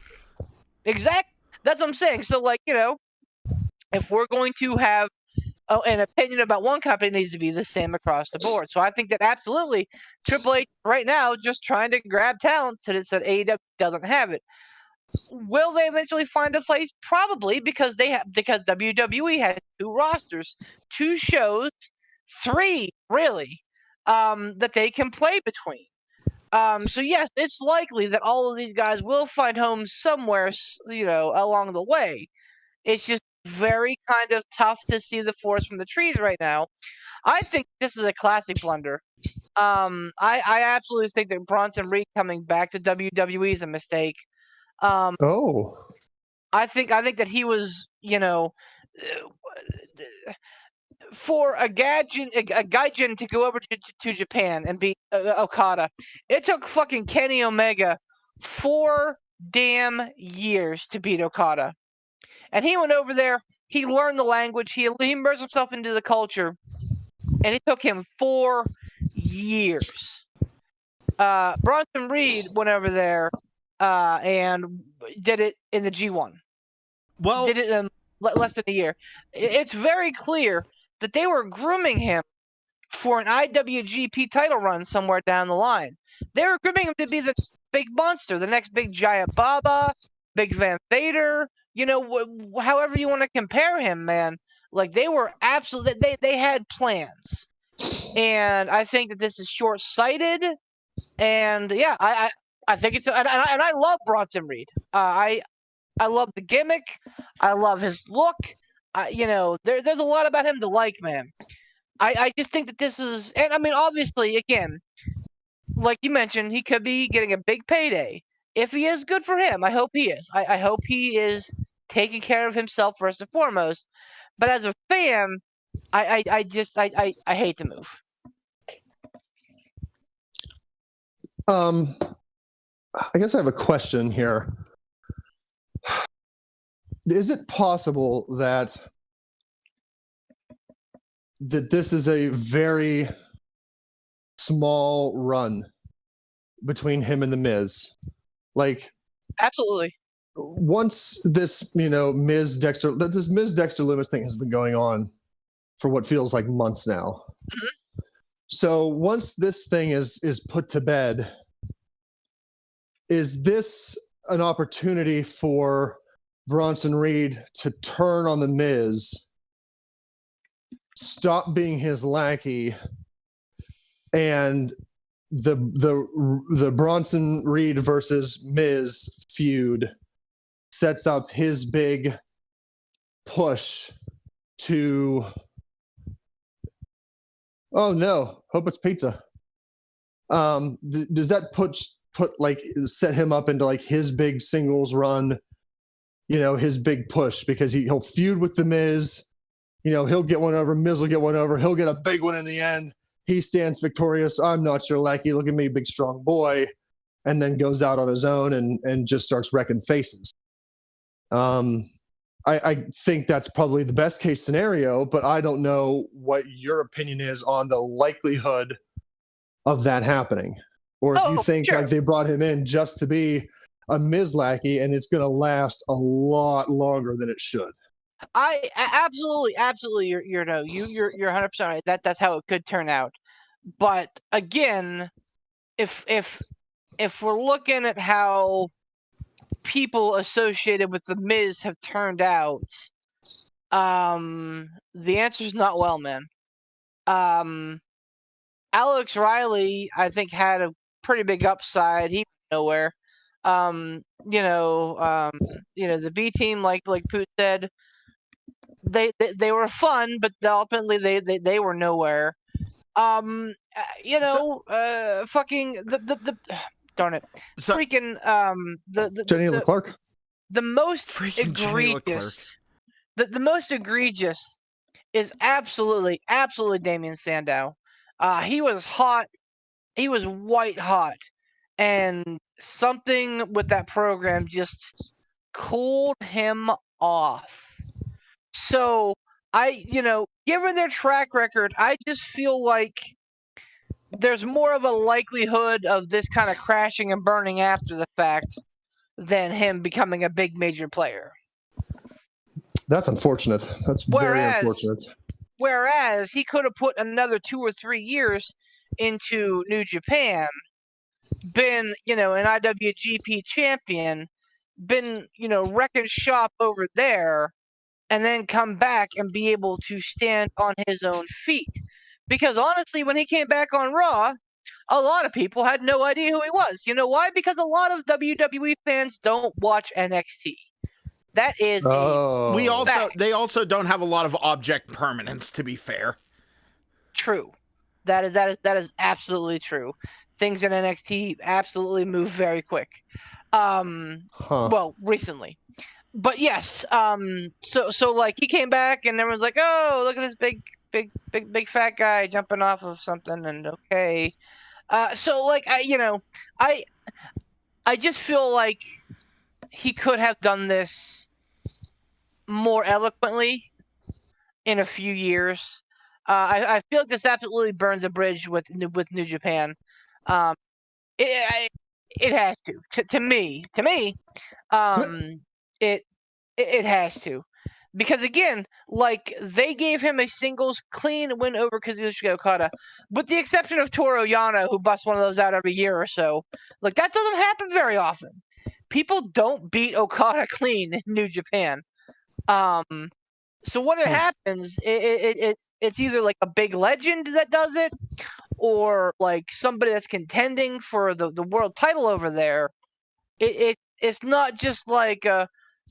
Speaker 5: Exactly. That's what I'm saying. So, if we're going to have an opinion about one company, it needs to be the same across the board. So I think that absolutely Triple H right now just trying to grab talent so that AEW doesn't have it. Will they eventually find a place? Probably, because WWE has 2 rosters, 2 shows, 3 really. That they can play between. So yes, it's likely that all of these guys will find homes somewhere, along the way. It's just very kind of tough to see the forest from the trees right now. I think this is a classic blunder. I absolutely think that Bronson Reed coming back to WWE is a mistake. I think that he was, for a gaijin to go over to Japan and beat Okada, it took fucking Kenny Omega 4 damn years to beat Okada. And he went over there, he learned the language, he immersed himself into the culture, and it took him 4 years. Bronson Reed went over there and did it in the G1.
Speaker 3: Well,
Speaker 5: did it in less than a year. It's very clear that they were grooming him for an IWGP title run somewhere down the line. They were grooming him to be the big monster, the next big Giant Baba, Big Van Vader, however you want to compare him, man. Like, they were absolutely, they had plans. And I think that this is short-sighted. And yeah, I think it's, and I love Bronson Reed. I love the gimmick. I love his look. There's a lot about him to like, man. I just think that this is, and I mean, obviously, again, like you mentioned, he could be getting a big payday. If he is, good for him. I hope he is. I hope he is taking care of himself first and foremost. But as a fan, I hate the move.
Speaker 1: I guess I have a question here. Is it possible that that this is a very small run between him and the Miz. Like,
Speaker 5: absolutely.
Speaker 1: Once this, Miz Dexter Loomis thing has been going on for what feels like months now.
Speaker 5: Mm-hmm.
Speaker 1: So once this thing is put to bed, is this an opportunity for Bronson Reed to turn on the Miz, stop being his lackey, and the Bronson Reed versus Miz feud sets up his big push to, oh no, hope it's pizza. Does that put like set him up into like his big singles run, his big push, because he'll feud with the Miz, he'll get one over, Miz will get one over, he'll get a big one in the end. He stands victorious. I'm not your lackey. Look at me, big strong boy, and then goes out on his own and just starts wrecking faces. I think that's probably the best case scenario, but I don't know what your opinion is on the likelihood of that happening, or if you think
Speaker 5: sure.
Speaker 1: like they brought him in just to be a Miz lackey and it's going to last a lot longer than it should.
Speaker 5: I absolutely, you're 100% right. That's how it could turn out. But again, if we're looking at how people associated with the Miz have turned out, the answer is not well, man. Alex Riley, I think, had a pretty big upside. He went nowhere. The B team, like Poot said, they were fun, but ultimately they were nowhere. Fucking the darn it, freaking
Speaker 1: Jenny Leclerc.
Speaker 5: The most
Speaker 3: freaking
Speaker 5: egregious, the most egregious is absolutely Damien Sandow. He was hot. He was white hot, and something with that program just cooled him off. So given their track record, I just feel like there's more of a likelihood of this kind of crashing and burning after the fact than him becoming a big major player.
Speaker 1: That's unfortunate. That's very unfortunate.
Speaker 5: Whereas he could have put another 2 or 3 years into New Japan, been, an IWGP champion, been, wrecking shop over there, and then come back and be able to stand on his own feet. Because honestly, when he came back on Raw, a lot of people had no idea who he was. You know why? Because a lot of WWE fans don't watch NXT. That is
Speaker 3: they also don't have a lot of object permanence, to be fair.
Speaker 5: True. That is absolutely true. Things in NXT absolutely move very quick. Well, recently. But yes, so like he came back and everyone's like, "Oh, look at this big fat guy jumping off of something," and okay. So like I just feel like he could have done this more eloquently in a few years. I feel like this absolutely burns a bridge with New Japan. It has to me. It has to, because again, like they gave him a singles clean win over Kazuchika Okada, with the exception of Toru Yano, who busts one of those out every year or so. Like that doesn't happen very often. People don't beat Okada clean in New Japan. So when it happens, it's either like a big legend that does it, or like somebody that's contending for the world title over there. It's not just like a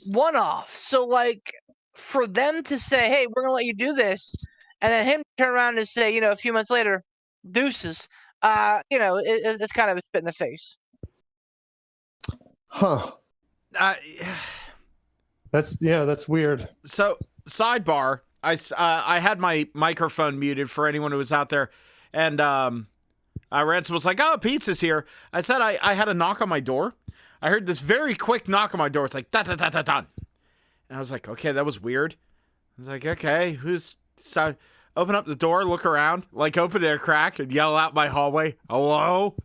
Speaker 5: one-off. So like for them to say, "Hey, we're gonna let you do this," and then him turn around and say, a few months later, "Deuces," it's kind of a spit in the face.
Speaker 1: That's weird.
Speaker 3: So sidebar, I had my microphone muted for anyone who was out there, and Ransom was like, "Oh, pizza's here." I said I had a knock on my door. I heard this very quick knock on my door. It's like, da da da da da. And I was like, okay, that was weird. I was like, okay, who's... So open up the door, look around, like open it a crack and yell out my hallway, "Hello?"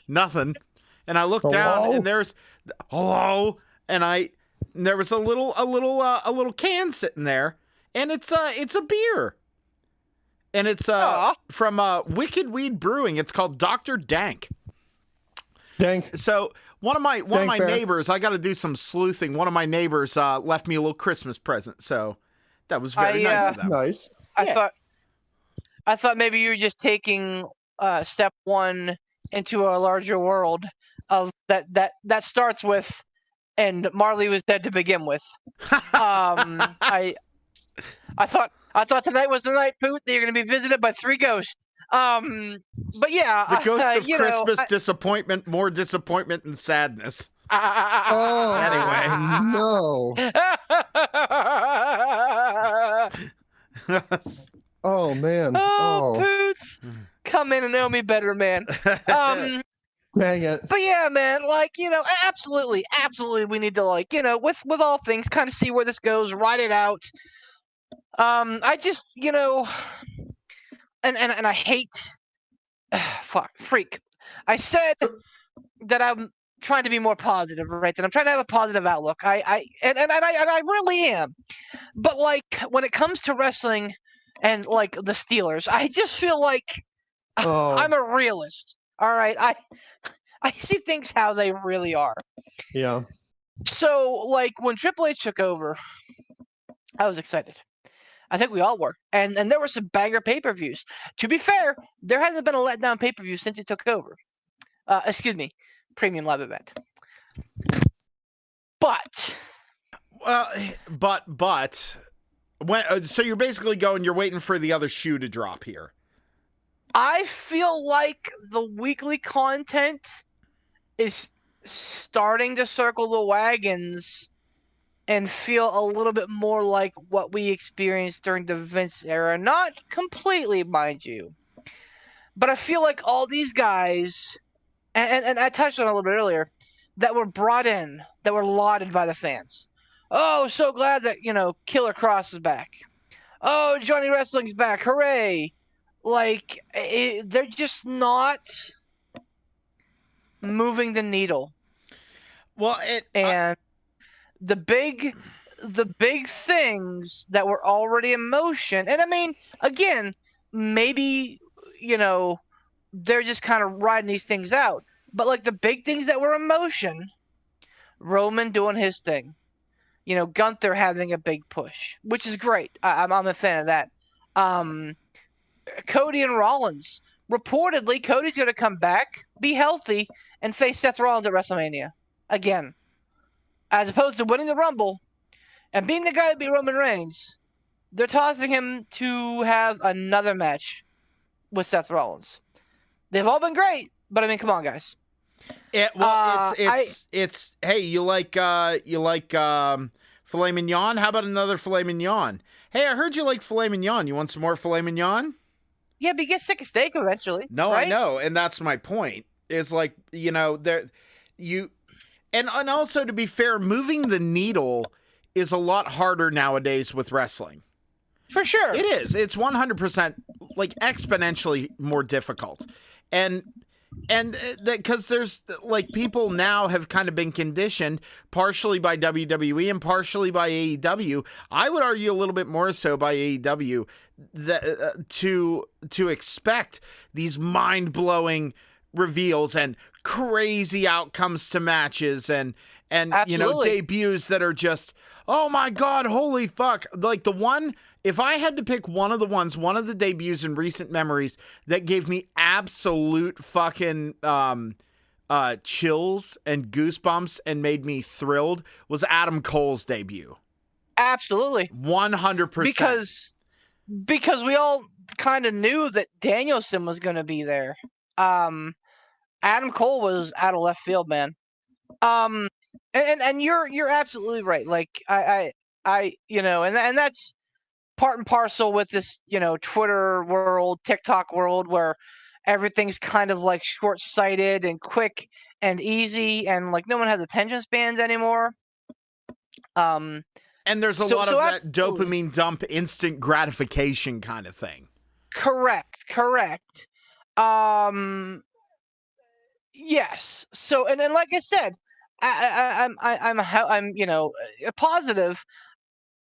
Speaker 3: Nothing. And I look down and there's hello, and there was a little can sitting there, and it's a beer. And it's from Wicked Weed Brewing. It's called Dr. Dank.
Speaker 1: Dank.
Speaker 3: So one of my neighbors, I got to do some sleuthing. One of my neighbors left me a little Christmas present, so that was very nice of them.
Speaker 1: Nice.
Speaker 5: I thought maybe you were just taking step one into a larger world of that starts with, and Marley was dead to begin with. I thought tonight was the night, Poot, that you're going to be visited by 3 ghosts. But yeah,
Speaker 3: the ghost of Christmas disappointment, more disappointment and sadness.
Speaker 1: Anyway, no. Oh man.
Speaker 5: Oh, Poots, come in and know me better, man.
Speaker 1: Dang it.
Speaker 5: But yeah, man, absolutely, we need to with all things, kind of see where this goes, ride it out. I just, and I hate, freak. I said that I'm trying to be more positive, right? That I'm trying to have a positive outlook. I really am. But when it comes to wrestling and the Steelers, I just feel like I'm a realist. All right, I see things how they really are.
Speaker 1: Yeah.
Speaker 5: So when Triple H took over, I was excited. I think we all were. And there were some banger pay-per-views. To be fair, there hasn't been a letdown pay-per-view since he took over. Premium live event. But
Speaker 3: so you're basically you're waiting for the other shoe to drop here.
Speaker 5: I feel like the weekly content is starting to circle the wagons and feel a little bit more like what we experienced during the Vince era. Not completely, mind you. But I feel like all these guys, and I touched on it a little bit earlier, that were brought in, that were lauded by the fans. Oh, so glad that, Killer Cross is back. Oh, Johnny Wrestling's back. Hooray. They're just not moving the needle.
Speaker 3: Well,
Speaker 5: the big things that were already in motion, and I mean, again, maybe, they're just kind of riding these things out. But the big things that were in motion, Roman doing his thing, Gunther having a big push, which is great. I'm a fan of that. Cody and Rollins. Reportedly, Cody's going to come back, be healthy, and face Seth Rollins at WrestleMania again. As opposed to winning the Rumble and being the guy that beat Roman Reigns, they're tossing him to have another match with Seth Rollins. They've all been great, but I mean, come on, guys.
Speaker 3: Hey, you like filet mignon? How about another filet mignon? Hey, I heard you like filet mignon. You want some more filet mignon?
Speaker 5: Yeah, but you get sick of steak eventually.
Speaker 3: No,
Speaker 5: right?
Speaker 3: I know, and that's my point. Is and also, to be fair, moving the needle is a lot harder nowadays with wrestling.
Speaker 5: For sure.
Speaker 3: It is. It's 100% exponentially more difficult. And because there's people now have kind of been conditioned partially by WWE and partially by AEW. I would argue a little bit more so by AEW that to expect these mind-blowing reveals and crazy outcomes to matches and debuts that are just, oh my God, holy fuck. If I had to pick one of the debuts in recent memories that gave me absolute fucking chills and goosebumps and made me thrilled was Adam Cole's debut.
Speaker 5: Absolutely.
Speaker 3: 100%.
Speaker 5: Because we all kind of knew that Danielson was going to be there. Adam Cole was out of left field, man. And you're absolutely right. And that's part and parcel with this, Twitter world, TikTok world, where everything's kind of short-sighted and quick and easy, and no one has attention spans anymore.
Speaker 3: And there's a lot of that dopamine dump, instant gratification kind of thing.
Speaker 5: Correct. Yes. So, and then, like I said, I'm positive.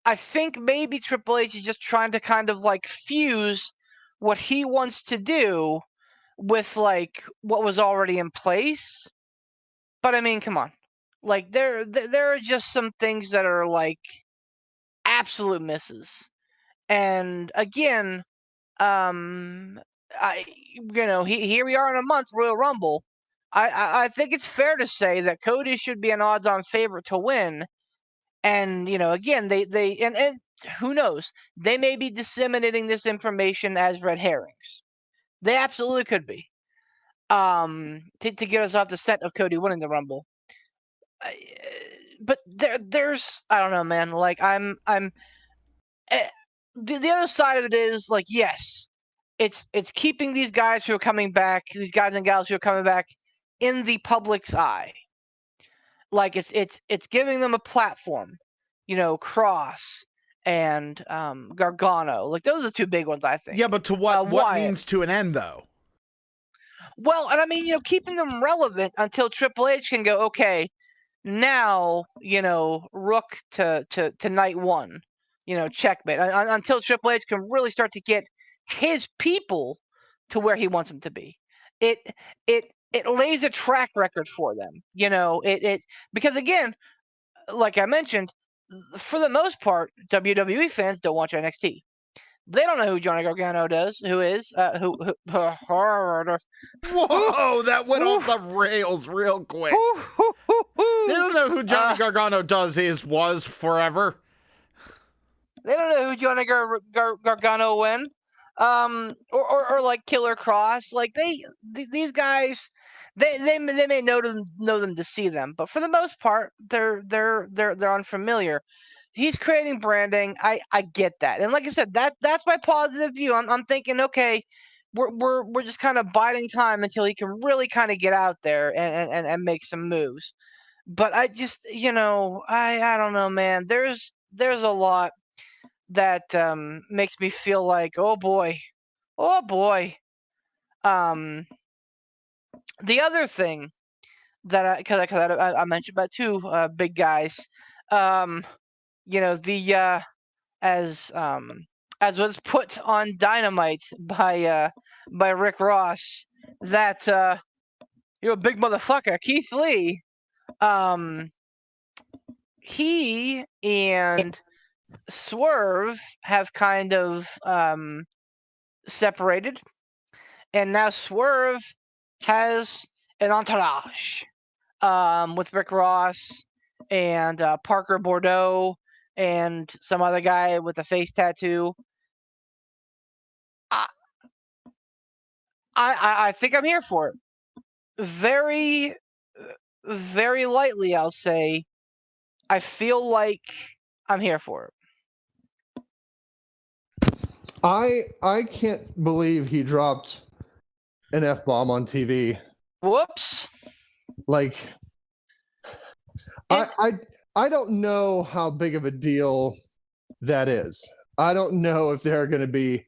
Speaker 5: I think maybe Triple H is just trying to kind of like fuse what he wants to do with like what was already in place. But I mean, come on, like there are just some things that are like absolute misses. And again, here we are in a month, Royal Rumble. I think it's fair to say that Cody should be an odds-on favorite to win. And again, they and who knows? They may be disseminating this information as red herrings. They absolutely could be. To get us off the scent of Cody winning the Rumble. But there's I don't know, man. Like the other side of it is like, yes, it's keeping these guys who are coming back, these guys and gals who are coming back, in the public's eye. Like it's giving them a platform, Cross and Gargano. Like those are the two big ones, I think.
Speaker 3: Yeah, but to what means to an end, though?
Speaker 5: Well, and I mean, keeping them relevant until Triple H can go, okay, now, Rook to night one, checkmate. Until Triple H can really start to get his people to where he wants them to be. It lays a track record for them, because again, like I mentioned, for the most part, WWE fans don't watch NXT. They don't know who Johnny Gargano is. Whoa,
Speaker 3: that went off the rails real quick. They don't know who Johnny Gargano was forever.
Speaker 5: They don't know who Johnny Gargano when. Or like Killer Cross. Like these guys, they may know them to see them, but for the most part, they're unfamiliar. He's creating branding. I get that, and like I said, that's my positive view. I'm thinking, okay, we're just kind of biding time until he can really kind of get out there and make some moves. But I just I don't know, man. There's a lot that makes me feel like, oh boy. The other thing that because I mentioned about two big guys, as was put on Dynamite by Rick Ross, that you're a big motherfucker, Keith Lee. He and Swerve have kind of separated, and now Swerve has an entourage with Rick Ross and Parker Bordeaux and some other guy with a face tattoo. I think I'm here for it. Very, very lightly, I'll say, I feel like I'm here for it.
Speaker 1: I can't believe he dropped an F-bomb on TV.
Speaker 5: Whoops.
Speaker 1: Like, I don't know how big of a deal that is. I don't know if there are going to be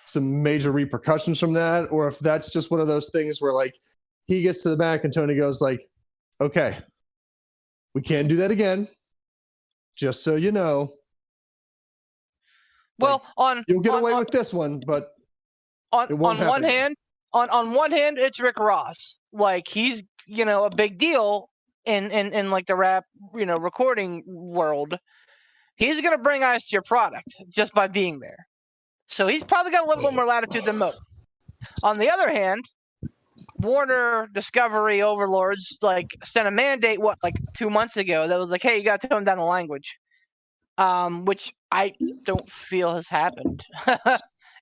Speaker 1: some major repercussions from that, or if that's just one of those things where, like, he gets to the back and Tony goes like, okay, we can't do that again, just so you know.
Speaker 5: Well,
Speaker 1: like, you'll get away with this one, but
Speaker 5: on one hand, it's Rick Ross. Like, he's a big deal in like the rap recording world. He's gonna bring eyes to your product just by being there. So he's probably got a little bit more latitude than most. On the other hand, Warner Discovery overlords sent a mandate 2 months ago that was like, hey, you got to tone down the language, which I don't feel has happened.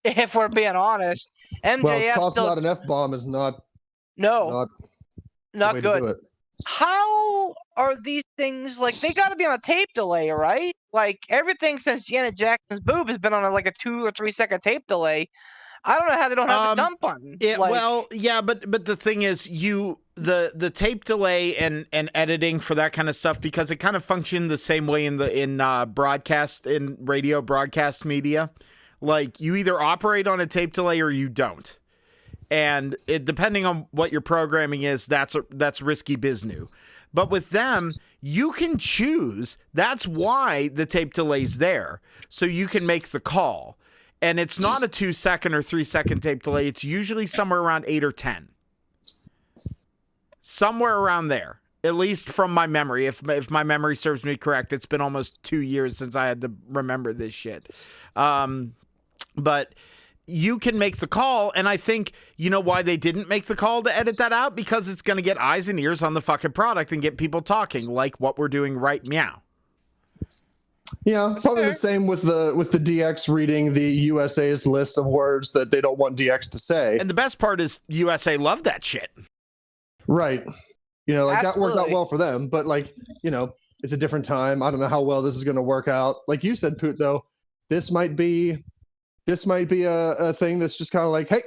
Speaker 5: If we're being honest, MJF
Speaker 1: tossing out an F-bomb is not
Speaker 5: good. How are these things they got to be on a tape delay, right? Like everything since Janet Jackson's boob has been on a 2 or 3 second tape delay. I don't know how they don't have a dump button.
Speaker 3: Well, yeah, but the thing is, the tape delay and editing for that kind of stuff, because it kind of functioned the same way in radio broadcast media. Like, you either operate on a tape delay or you don't, and depending on what your programming is, that's risky business. But with them, you can choose. That's why the tape delay's there, so you can make the call. And it's not a 2-second or 3-second tape delay. It's usually somewhere around 8 or 10. Somewhere around there, at least from my memory. If my memory serves me correct, it's been almost 2 years since I had to remember this shit. But you can make the call, and I think, you know why they didn't make the call to edit that out? Because it's going to get eyes and ears on the fucking product and get people talking, like what we're doing right now.
Speaker 1: Yeah, probably the same with the DX reading the USA's list of words that they don't want DX to say.
Speaker 3: And the best part is USA loved that shit.
Speaker 1: Right. You know, like that worked out well for them, but like, you know, it's a different time. I don't know how well this is going to work out. Like you said, Poot, though, this might be a thing that's just kind of like, hey,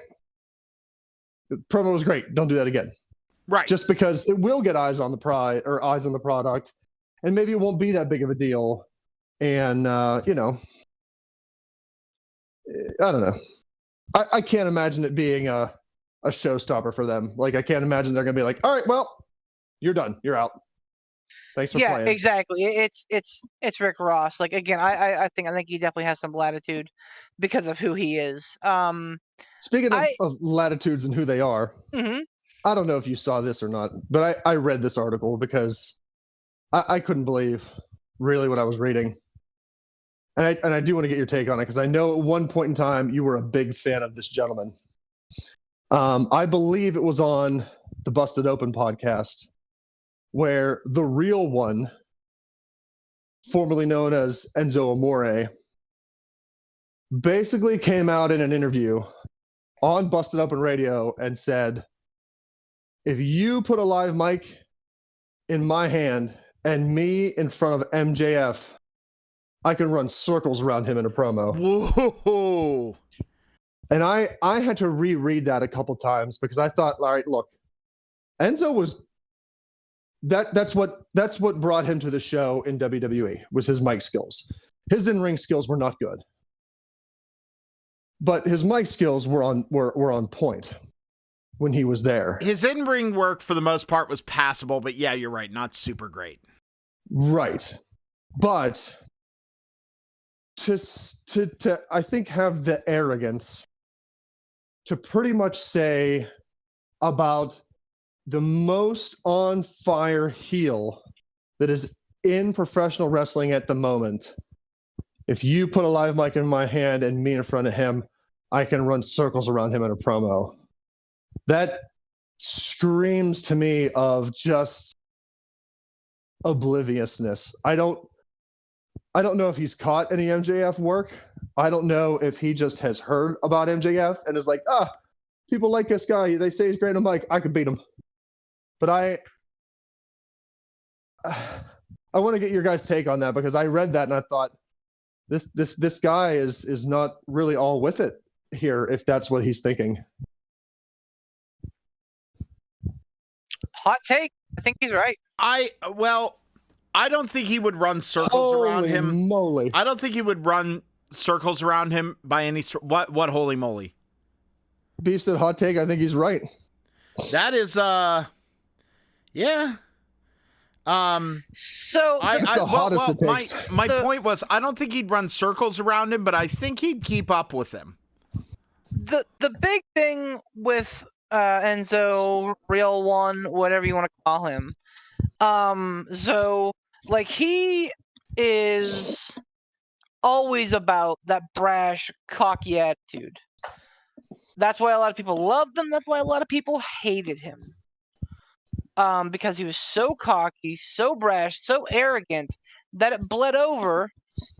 Speaker 1: the promo was great. Don't do that again.
Speaker 3: Right.
Speaker 1: Just because it will get eyes on the eyes on the product, and maybe it won't be that big of a deal. And, you know, I don't know. I can't imagine it being a showstopper for them. Like, I can't imagine they're going to be like, all right, well, you're done. You're out. Thanks for playing.
Speaker 5: Yeah, exactly. It's Rick Ross. Like, again, I think he definitely has some latitude because of who he is.
Speaker 1: Speaking of latitudes and who they are,
Speaker 5: mm-hmm.
Speaker 1: I don't know if you saw this or not, but I read this article because I couldn't believe really what I was reading. And I do want to get your take on it, because I know at one point in time you were a big fan of this gentleman. I believe it was on the Busted Open podcast, where the real one, formerly known as Enzo Amore, basically came out in an interview on Busted Open Radio and said, if you put a live mic in my hand and me in front of MJF, I can run circles around him in a promo.
Speaker 3: Whoa.
Speaker 1: And I had to reread that a couple times, because I thought, all right, look, Enzo was that's what brought him to the show in WWE, was his mic skills. His in-ring skills were not good, but his mic skills were on point when he was there.
Speaker 3: His in-ring work for the most part was passable, but yeah, you're right, not super great.
Speaker 1: Right. But to I think have the arrogance to pretty much say about the most on fire heel that is in professional wrestling at the moment, if you put a live mic in my hand and me in front of him, I can run circles around him in a promo. That screams to me of just obliviousness. I don't know if he's caught any MJF work. I don't know if he just has heard about MJF and is like, people like this guy. They say he's great on mic. I could beat him. But I want to get your guys' take on that, because I read that and I thought, this guy is not really all with it here, if that's what he's thinking.
Speaker 5: Hot take. I think he's right.
Speaker 3: I don't think he would run circles around him.
Speaker 1: Holy moly.
Speaker 3: I don't think he would run circles around him by any... What holy moly?
Speaker 1: Beef said hot take. I think he's right.
Speaker 3: That is, yeah.
Speaker 5: So
Speaker 1: it's the hottest it takes.
Speaker 3: My point was, I don't think he'd run circles around him, but I think he'd keep up with him.
Speaker 5: The big thing with Enzo, real one, whatever you want to call him, so like, he is always about that brash, cocky attitude. That's why a lot of people loved him. That's why a lot of people hated him. Because he was so cocky, so brash, so arrogant that it bled over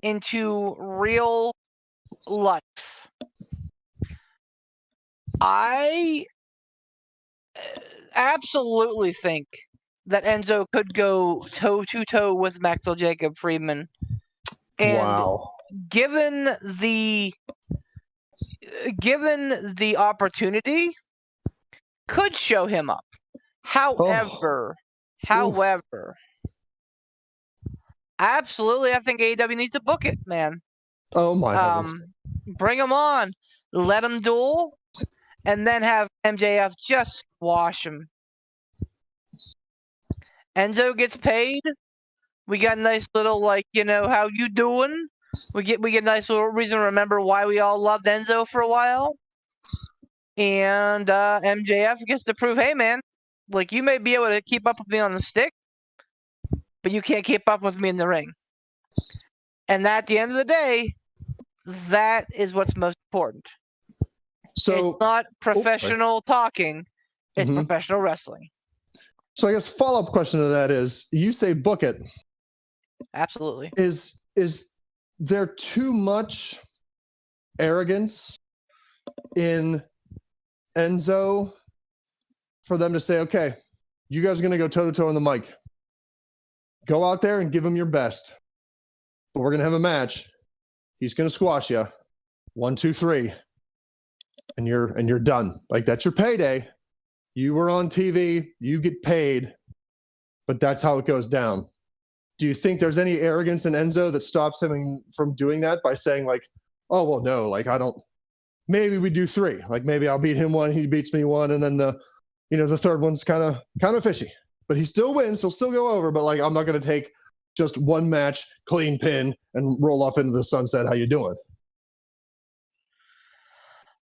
Speaker 5: into real life. I absolutely think that Enzo could go toe-to-toe with Maxwell Jacob Friedman. And
Speaker 1: wow.
Speaker 5: Given given the opportunity, could show him up. However, absolutely, I think AEW needs to book it, man.
Speaker 1: Oh my heavens.
Speaker 5: Bring him on, let him duel, and then have MJF just squash him. Enzo gets paid. We got a nice little how you doing? We get a nice little reason to remember why we all loved Enzo for a while. And MJF gets to prove, hey man, like you may be able to keep up with me on the stick, but you can't keep up with me in the ring. And at the end of the day, that is what's most important.
Speaker 1: So
Speaker 5: it's not professional talking; it's professional wrestling.
Speaker 1: So I guess follow-up question to that is: you say book it.
Speaker 5: Absolutely.
Speaker 1: Is there too much arrogance in Enzo for them to say, okay, you guys are going to go toe-to-toe on the mic. Go out there and give him your best. But we're going to have a match. He's going to squash you. 1, 2, 3. And you're done. Like, that's your payday. You were on TV. You get paid. But that's how it goes down. Do you think there's any arrogance in Enzo that stops him from doing that by saying, like, oh, well, no, like, I don't. Maybe we do 3. Like, maybe I'll beat him 1, he beats me 1, and then the third one's kind of fishy. But he still wins. He'll still go over. But, like, I'm not going to take just one match, clean pin, and roll off into the sunset. How you doing?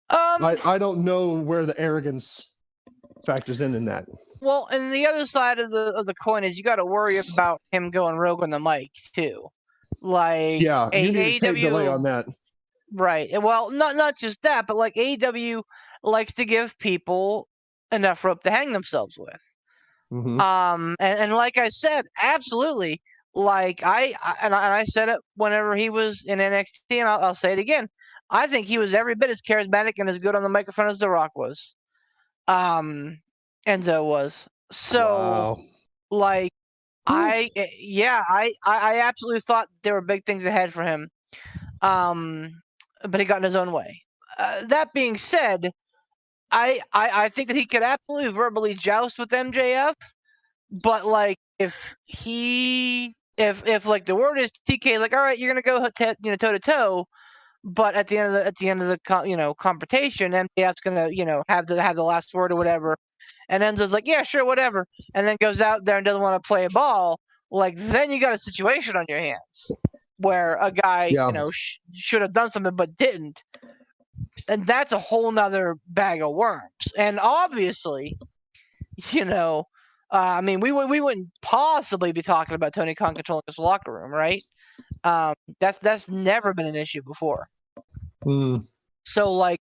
Speaker 1: I don't know where the arrogance factors in that.
Speaker 5: Well, and the other side of the coin is you got to worry about him going rogue on the mic too. Like,
Speaker 1: yeah, you need to take delay on that.
Speaker 5: Right. Well, not just that, but like AEW likes to give people enough rope to hang themselves with.
Speaker 1: Mm-hmm.
Speaker 5: And like I said, absolutely. Like I said it whenever he was in NXT, and I'll say it again. I think he was every bit as charismatic and as good on the microphone as The Rock was. Enzo was. So,
Speaker 1: wow.
Speaker 5: like, I absolutely thought there were big things ahead for him. But he got in his own way. That being said, I think that he could absolutely verbally joust with MJF, but like if like the word is TK, like, all right, you're gonna go toe to toe, but at the end of the confrontation, MJF's gonna have the last word or whatever, and Enzo's like, yeah, sure, whatever, and then goes out there and doesn't want to play a ball. Like, then you got a situation on your hands where a guy should have done something but didn't, and that's a whole nother bag of worms. And obviously, I mean, we wouldn't possibly be talking about Tony Khan controlling his locker room, right? That's never been an issue before. So, like,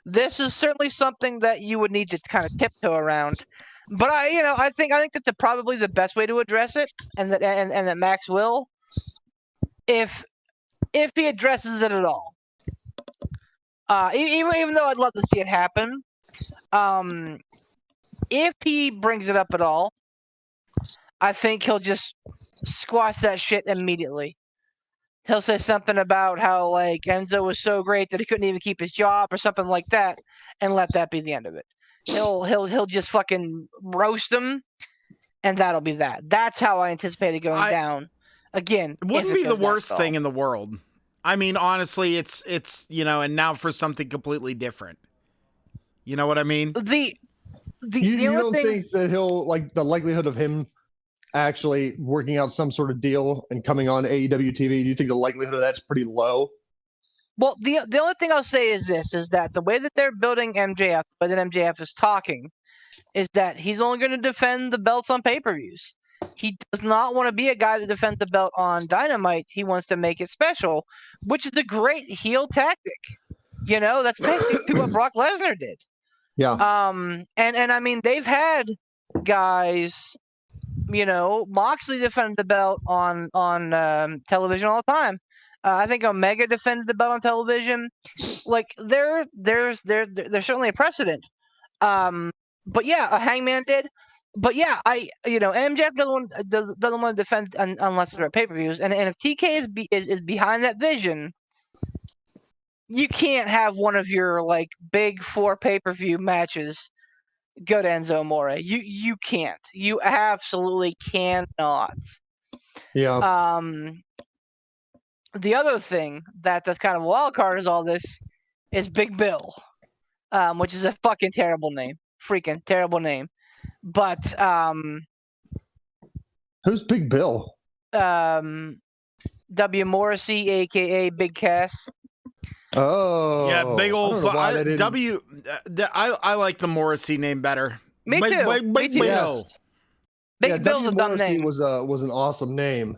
Speaker 5: this is certainly something that you would need to kind of tiptoe around. But I think that's probably the best way to address it, and that Max will, if he addresses it at all. Even though I'd love to see it happen, if he brings it up at all, I think he'll just squash that shit immediately. He'll say something about how, like, Enzo was so great that he couldn't even keep his job or something like that, and let that be the end of it. He'll just fucking roast him, and that'll be that. That's how I anticipate it going down. Again,
Speaker 3: it wouldn't be the worst thing in the world. I mean, honestly, it's and now for something completely different. You know what I mean?
Speaker 1: You don't think that he'll, like, the likelihood of him actually working out some sort of deal and coming on AEW TV, do you think the likelihood of that's pretty low?
Speaker 5: Well, the only thing I'll say is this, is that the way that they're building MJF, the way that MJF is talking, is that he's only going to defend the belts on pay-per-views. He does not want to be a guy that defends the belt on Dynamite. He wants to make it special, which is a great heel tactic. That's basically what Brock Lesnar did.
Speaker 1: Yeah.
Speaker 5: And I mean, they've had guys, Moxley defended the belt on television all the time. I think Omega defended the belt on television. Like, there's certainly a precedent. But yeah, a Hangman did. But yeah, MJF doesn't want to defend unless they're at pay-per-views. And if TK is behind that vision, you can't have one of your like big 4 pay-per-view matches go to Enzo Amore. You can't. You absolutely cannot.
Speaker 1: Yeah.
Speaker 5: The other thing that's kind of a wild card is all this is Big Bill, which is a fucking terrible name. Freaking terrible name. But
Speaker 1: who's Big Bill?
Speaker 5: W. Morrissey, aka Big Cass.
Speaker 1: Oh,
Speaker 3: yeah, big old
Speaker 1: W.
Speaker 3: I like the Morrissey name better.
Speaker 5: Me too.
Speaker 3: Big Bill.
Speaker 1: Yes.
Speaker 5: Big Bill's a dumb
Speaker 1: Morrissey
Speaker 5: name.
Speaker 1: was an awesome name.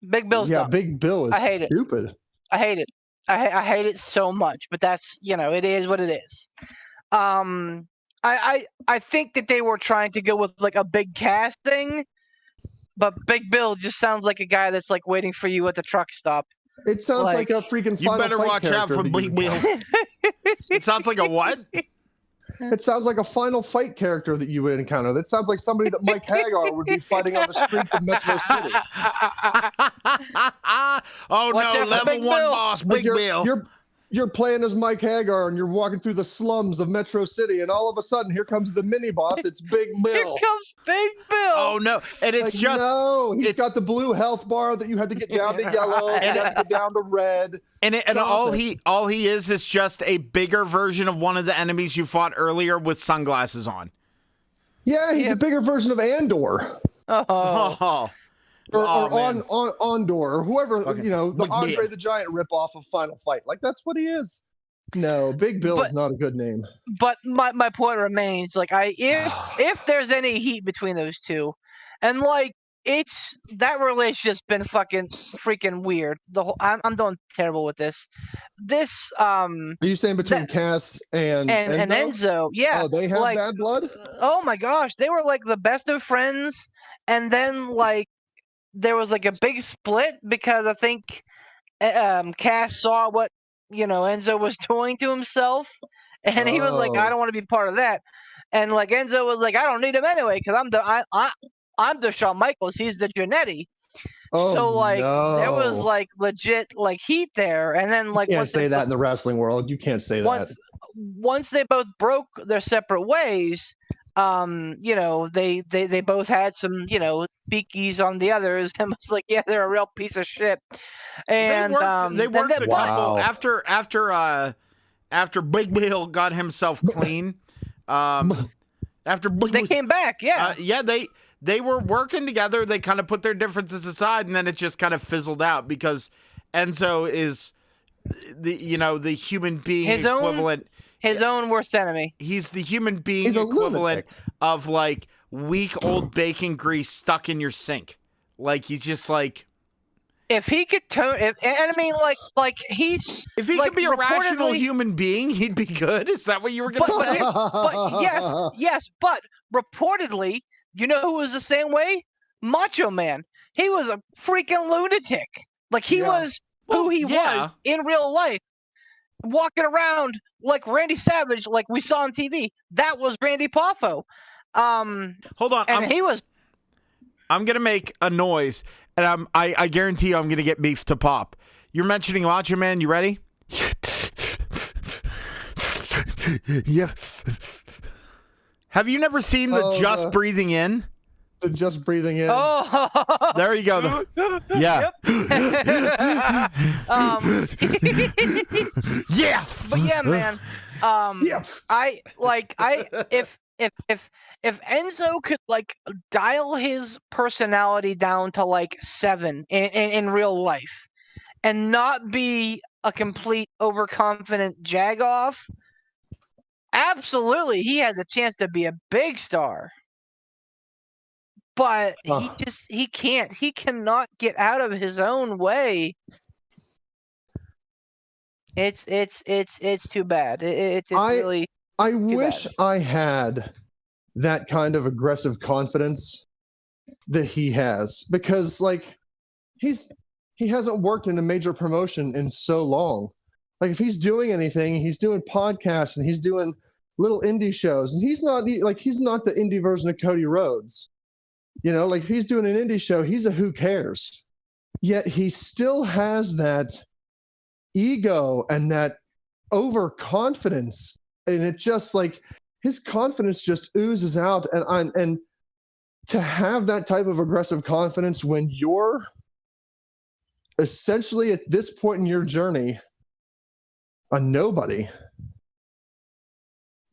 Speaker 5: Big Bill's dumb.
Speaker 1: Big Bill is
Speaker 5: I hate
Speaker 1: stupid.
Speaker 5: It. I hate it. I hate it so much. But that's it is what it is. I think that they were trying to go with like a Big Cass thing, but Big Bill just sounds like a guy that's like waiting for you at the truck stop.
Speaker 1: It sounds like a freaking
Speaker 3: You
Speaker 1: Final
Speaker 3: better
Speaker 1: Fight
Speaker 3: watch out for Big Bill. It sounds like a what?
Speaker 1: It sounds like a Final Fight character that you would encounter. That sounds like somebody that Mike Hagar would be fighting on the streets of Metro City.
Speaker 3: Oh no, level 1 boss, Big Bill.
Speaker 1: You're playing as Mike Hagar and you're walking through the slums of Metro City, and all of a sudden here comes the mini boss. It's Big Bill.
Speaker 5: Here comes Big Bill.
Speaker 3: Oh no, and it's just
Speaker 1: he's got the blue health bar that you had to get down to yellow, and you had to get down to red.
Speaker 3: And all he is just a bigger version of one of the enemies you fought earlier with sunglasses on.
Speaker 1: Yeah, he's a bigger version of Andor.
Speaker 5: Oh.
Speaker 1: Or Ondor, or whoever, the Andre the Giant ripoff of Final Fight. Like, that's what he is. No, Big Bill is not a good name.
Speaker 5: But my point remains, like, if there's any heat between those two, and like that relationship's been freaking weird. I'm doing terrible with this. Are
Speaker 1: you saying between Cass and Enzo?
Speaker 5: And Enzo, yeah.
Speaker 1: Oh, they have bad blood?
Speaker 5: Oh my gosh, they were like the best of friends, and then like there was like a big split because I think Cass saw what Enzo was doing to himself, and he was like, I don't want to be part of that. And like Enzo was like, I don't need him anyway because I'm the Shawn Michaels, he's the Jannetty. So like there was like legit like heat there, and then like
Speaker 1: you can't say that in the wrestling world. You can't say that.
Speaker 5: Once they both broke their separate ways, they both had some speakies on the others, and was like, yeah, they're a real piece of shit. And
Speaker 3: they worked a couple after Big Bill got himself clean. After
Speaker 5: they came back,
Speaker 3: they were working together. They kind of put their differences aside, and then it just kind of fizzled out because Enzo is the human being equivalent.
Speaker 5: His own worst enemy.
Speaker 3: He's the human being equivalent of like weak old bacon grease stuck in your sink. Like he's just like.
Speaker 5: If he could if he
Speaker 3: could be a rational human being, he'd be good. Is that what you were going to say?
Speaker 5: But yes. But reportedly, you know who was the same way? Macho Man. He was a freaking lunatic. Like he was who he was in real life, walking around like Randy Savage, like we saw on TV. That was Randy Poffo.
Speaker 3: Hold on,
Speaker 5: and
Speaker 3: I'm gonna make a noise, and I guarantee you I'm gonna get beef to pop. You're mentioning Macho Man. You ready? Yeah. Have you never seen the Just Breathing In?
Speaker 1: The Just Breathing In.
Speaker 5: Oh,
Speaker 3: there you go. Yeah. Yes.
Speaker 5: But yeah, man.
Speaker 1: Yes.
Speaker 5: If Enzo could like dial his personality down to like 7 in real life, and not be a complete overconfident jagoff, absolutely he has a chance to be a big star. But he cannot get out of his own way. It's too bad. It's really.
Speaker 1: I wish I had that kind of aggressive confidence that he has, because like he hasn't worked in a major promotion in so long. Like if he's doing anything, he's doing podcasts and he's doing little indie shows, and he's not the indie version of Cody Rhodes. Like if he's doing an indie show, he's a who cares. Yet he still has that ego and that overconfidence, and it just like his confidence just oozes out, and to have that type of aggressive confidence when you're essentially at this point in your journey a nobody.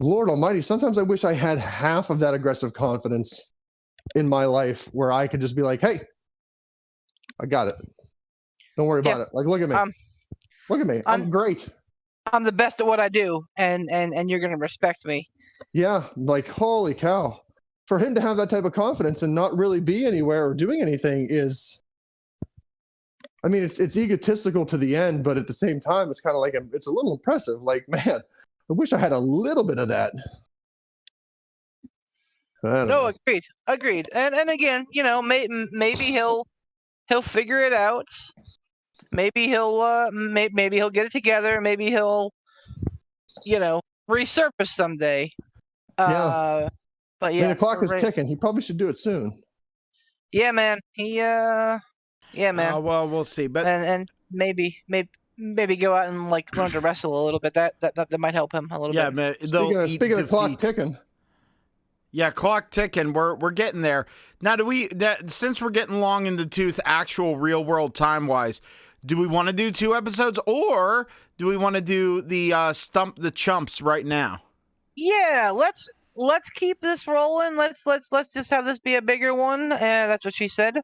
Speaker 1: Lord Almighty, sometimes I wish I had half of that aggressive confidence in my life where I could just be like, hey, I got it. Don't worry about it. Like, look at me. Look at me. I'm great.
Speaker 5: I'm the best at what I do, and you're going to respect me.
Speaker 1: Yeah, like, holy cow. For him to have that type of confidence and not really be anywhere or doing anything is, I mean, it's egotistical to the end, but at the same time, it's kind of like, it's a little impressive. Like, man, I wish I had a little bit of that.
Speaker 5: No, agreed. And again, you know, maybe he'll figure it out. Maybe he'll maybe he'll get it together. Maybe he'll, you know, resurface someday.
Speaker 1: Yeah.
Speaker 5: But yeah,
Speaker 1: I mean, the clock is ticking. He probably should do it soon.
Speaker 5: Yeah, man. Yeah, man.
Speaker 3: Well, we'll see. But
Speaker 5: and maybe go out and like learn to wrestle a little bit. That might help him a little bit.
Speaker 3: Yeah, man.
Speaker 1: Speaking of clock ticking.
Speaker 3: Yeah, clock ticking. We're getting there. Now, since we're getting long in the tooth, actual real world time wise, do we want to do 2 episodes, or do we want to do the stump the chumps right now?
Speaker 5: Yeah, let's keep this rolling. Let's just have this be a bigger one. That's what she said.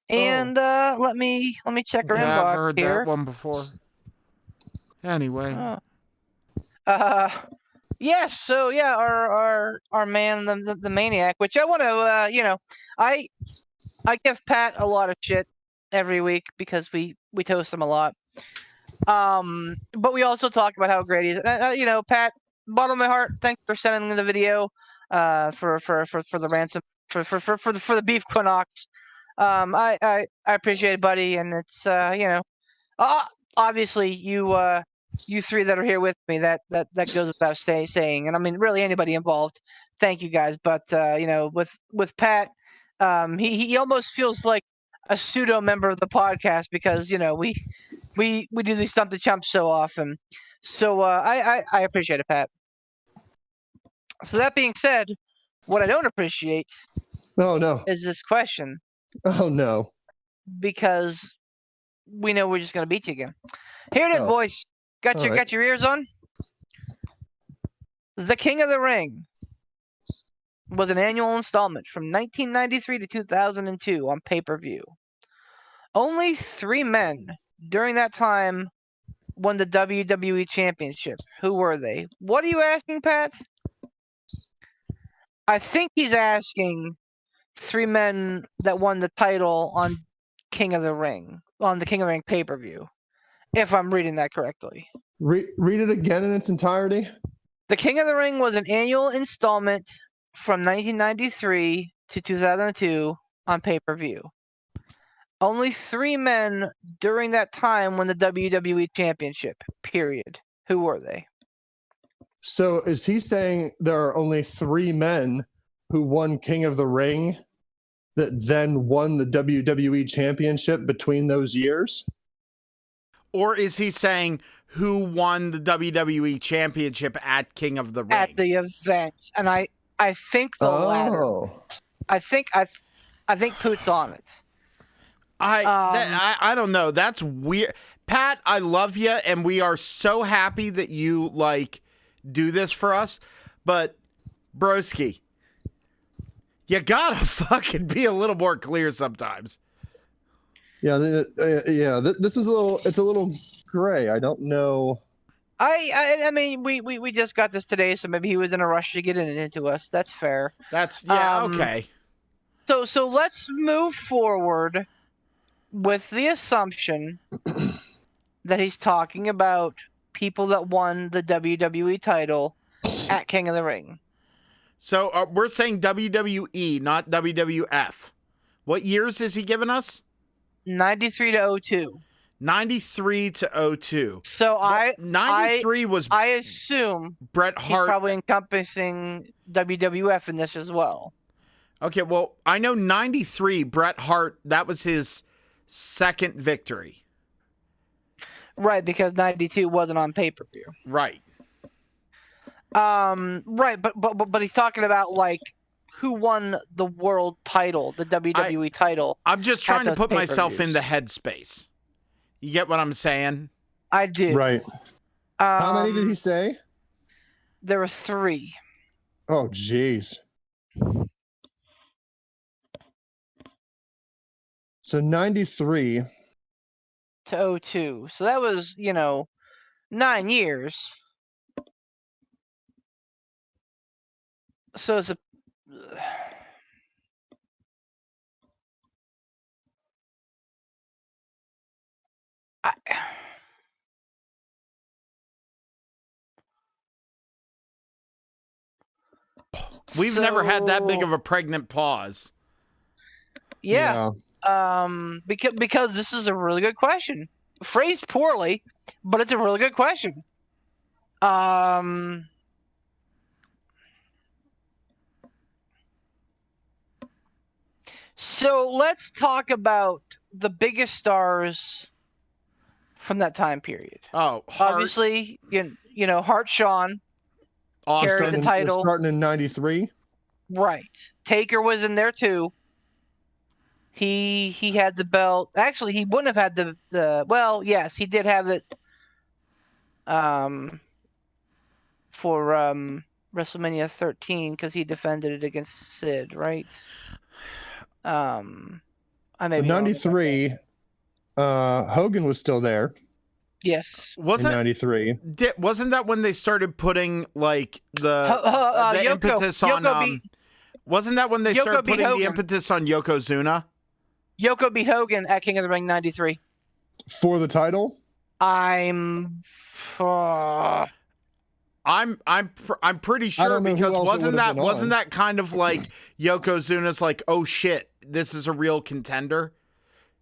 Speaker 5: And let me check her inbox here.
Speaker 3: I've heard that one before. Anyway.
Speaker 5: Yes. So yeah, our man, the maniac. Which I want to, you know, I give Pat a lot of shit every week because we toast him a lot. But we also talk about how great he is. You know, Pat, bottom of my heart, thanks for sending the video. For the ransom for the beef quinox. I appreciate it, buddy, and it's you know, obviously you 3 that are here with me, that goes without saying, and I mean really anybody involved. Thank you guys, but you know, with Pat, he almost feels like a pseudo member of the podcast because you know we do these stump the chumps so often. So I appreciate it, Pat. So that being said, what I don't appreciate is this question.
Speaker 1: Oh, no.
Speaker 5: Because we know we're just going to beat you again. Here it is, boys. Got your ears on? The King of the Ring was an annual installment from 1993 to 2002 on pay-per-view. Only 3 men during that time won the WWE Championship. Who were they? What are you asking, Pat? I think he's asking 3 men that won the title on King of the Ring, on the King of the Ring pay-per-view, if I'm reading that correctly.
Speaker 1: Read it again in its entirety.
Speaker 5: The King of the Ring was an annual installment from 1993 to 2002 on pay-per-view. Only 3 men during that time won the WWE Championship, period. Who were they?
Speaker 1: So is he saying there are only 3 men who won King of the Ring that then won the WWE Championship between those years?
Speaker 3: Or is he saying who won the WWE Championship at King of the Ring?
Speaker 5: At the event. And I think the latter. I think Poot's on it.
Speaker 3: I don't know. That's weird. Pat, I love you, and we are so happy that you do this for us. But broski, you gotta fucking be a little more clear sometimes.
Speaker 1: Yeah, this was it's a little gray. I don't know.
Speaker 5: I mean, we just got this today, so maybe he was in a rush to get it into us. That's fair.
Speaker 3: Okay.
Speaker 5: So let's move forward with the assumption that he's talking about people that won the WWE title at King of the Ring.
Speaker 3: So we're saying WWE, not WWF. What years is he giving us?
Speaker 5: 93 to 02.
Speaker 3: 93 to 02.
Speaker 5: So
Speaker 3: 93 was.
Speaker 5: I assume
Speaker 3: Bret Hart.
Speaker 5: He's probably encompassing WWF in this as well.
Speaker 3: Okay, well, I know 93, Bret Hart, that was his second victory.
Speaker 5: Right, because 92 wasn't on pay-per-view.
Speaker 3: Right.
Speaker 5: Right, but he's talking about like who won the world title, the WWE title.
Speaker 3: I'm just trying to put myself in the headspace. You get what I'm saying?
Speaker 5: I do.
Speaker 1: Right. How many did he say?
Speaker 5: There were 3.
Speaker 1: Oh, jeez. So 93
Speaker 5: to 02. So that was, 9 years. So it's a.
Speaker 3: We've never had that big of a pregnant pause.
Speaker 5: Yeah. Because this is a really good question. Phrased poorly, but it's a really good question. So let's talk about the biggest stars from that time period.
Speaker 3: Oh,
Speaker 5: obviously, Hart, Shawn carried the title.
Speaker 1: Starting in 93.
Speaker 5: Right. Taker was in there too. He had the belt. Actually, he wouldn't have had the. Well, yes, he did have it. For WrestleMania 13 because he defended it against Sid, right? I may be
Speaker 1: 93. Hogan was still there.
Speaker 5: Yes.
Speaker 1: In 93.
Speaker 3: Wasn't that when they started putting like the impetus on? Wasn't that when they started putting the impetus on Yokozuna?
Speaker 5: Yoko beat Hogan at King of the Ring 93
Speaker 1: for the title.
Speaker 3: I'm pretty sure because wasn't that kind of like Yokozuna's like, oh shit, this is a real contender?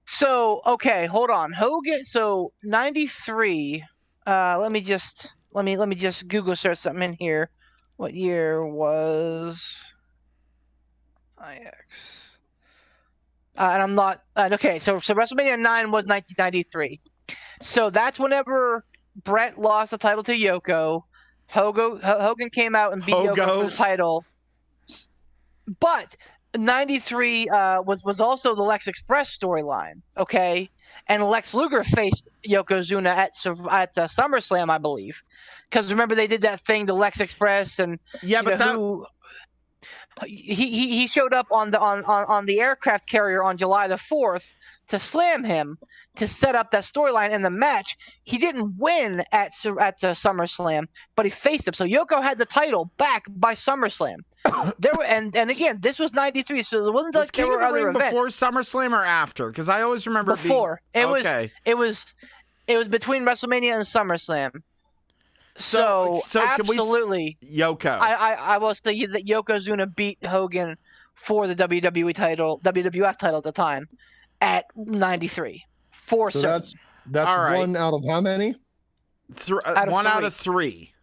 Speaker 5: So okay, hold on. Hogan, so 93, let me just Google search something in here. What year was IX? And I'm not okay, so WrestleMania 9 was 1993. So that's whenever Brett lost the title to Yoko. Hogan came out and beat Yoko for the title. But 93 was also the Lex Express storyline, okay? And Lex Luger faced Yokozuna at SummerSlam, I believe. Because remember they did that thing, the Lex Express, and he showed up on the aircraft carrier on July the 4th to slam him to set up that storyline in the match. He didn't win at SummerSlam, but he faced him. So Yoko had the title back by SummerSlam. There were and again, this was 93, so it wasn't like there were other events.
Speaker 3: Before SummerSlam or after? Because I always remember
Speaker 5: before. It was between WrestleMania and SummerSlam. So absolutely,
Speaker 3: Yoko.
Speaker 5: I will say that Yokozuna beat Hogan for the WWE title, WWF title at the time, at 93. So
Speaker 1: that's right. One out of how many?
Speaker 3: One out of 3.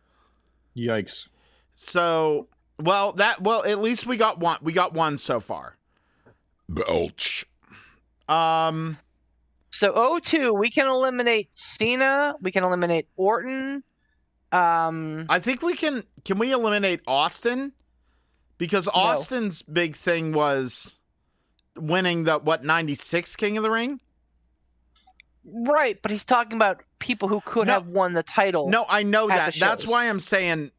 Speaker 1: Yikes.
Speaker 3: So at least we got one. We got one so far.
Speaker 4: Belch.
Speaker 5: So 02, we can eliminate Cena. We can eliminate Orton.
Speaker 3: I think we can. Can we eliminate Austin? Because Austin's big thing was winning the 96 King of the Ring.
Speaker 5: Right, but he's talking about people who could have won the title.
Speaker 3: No, I know that. That's why I'm saying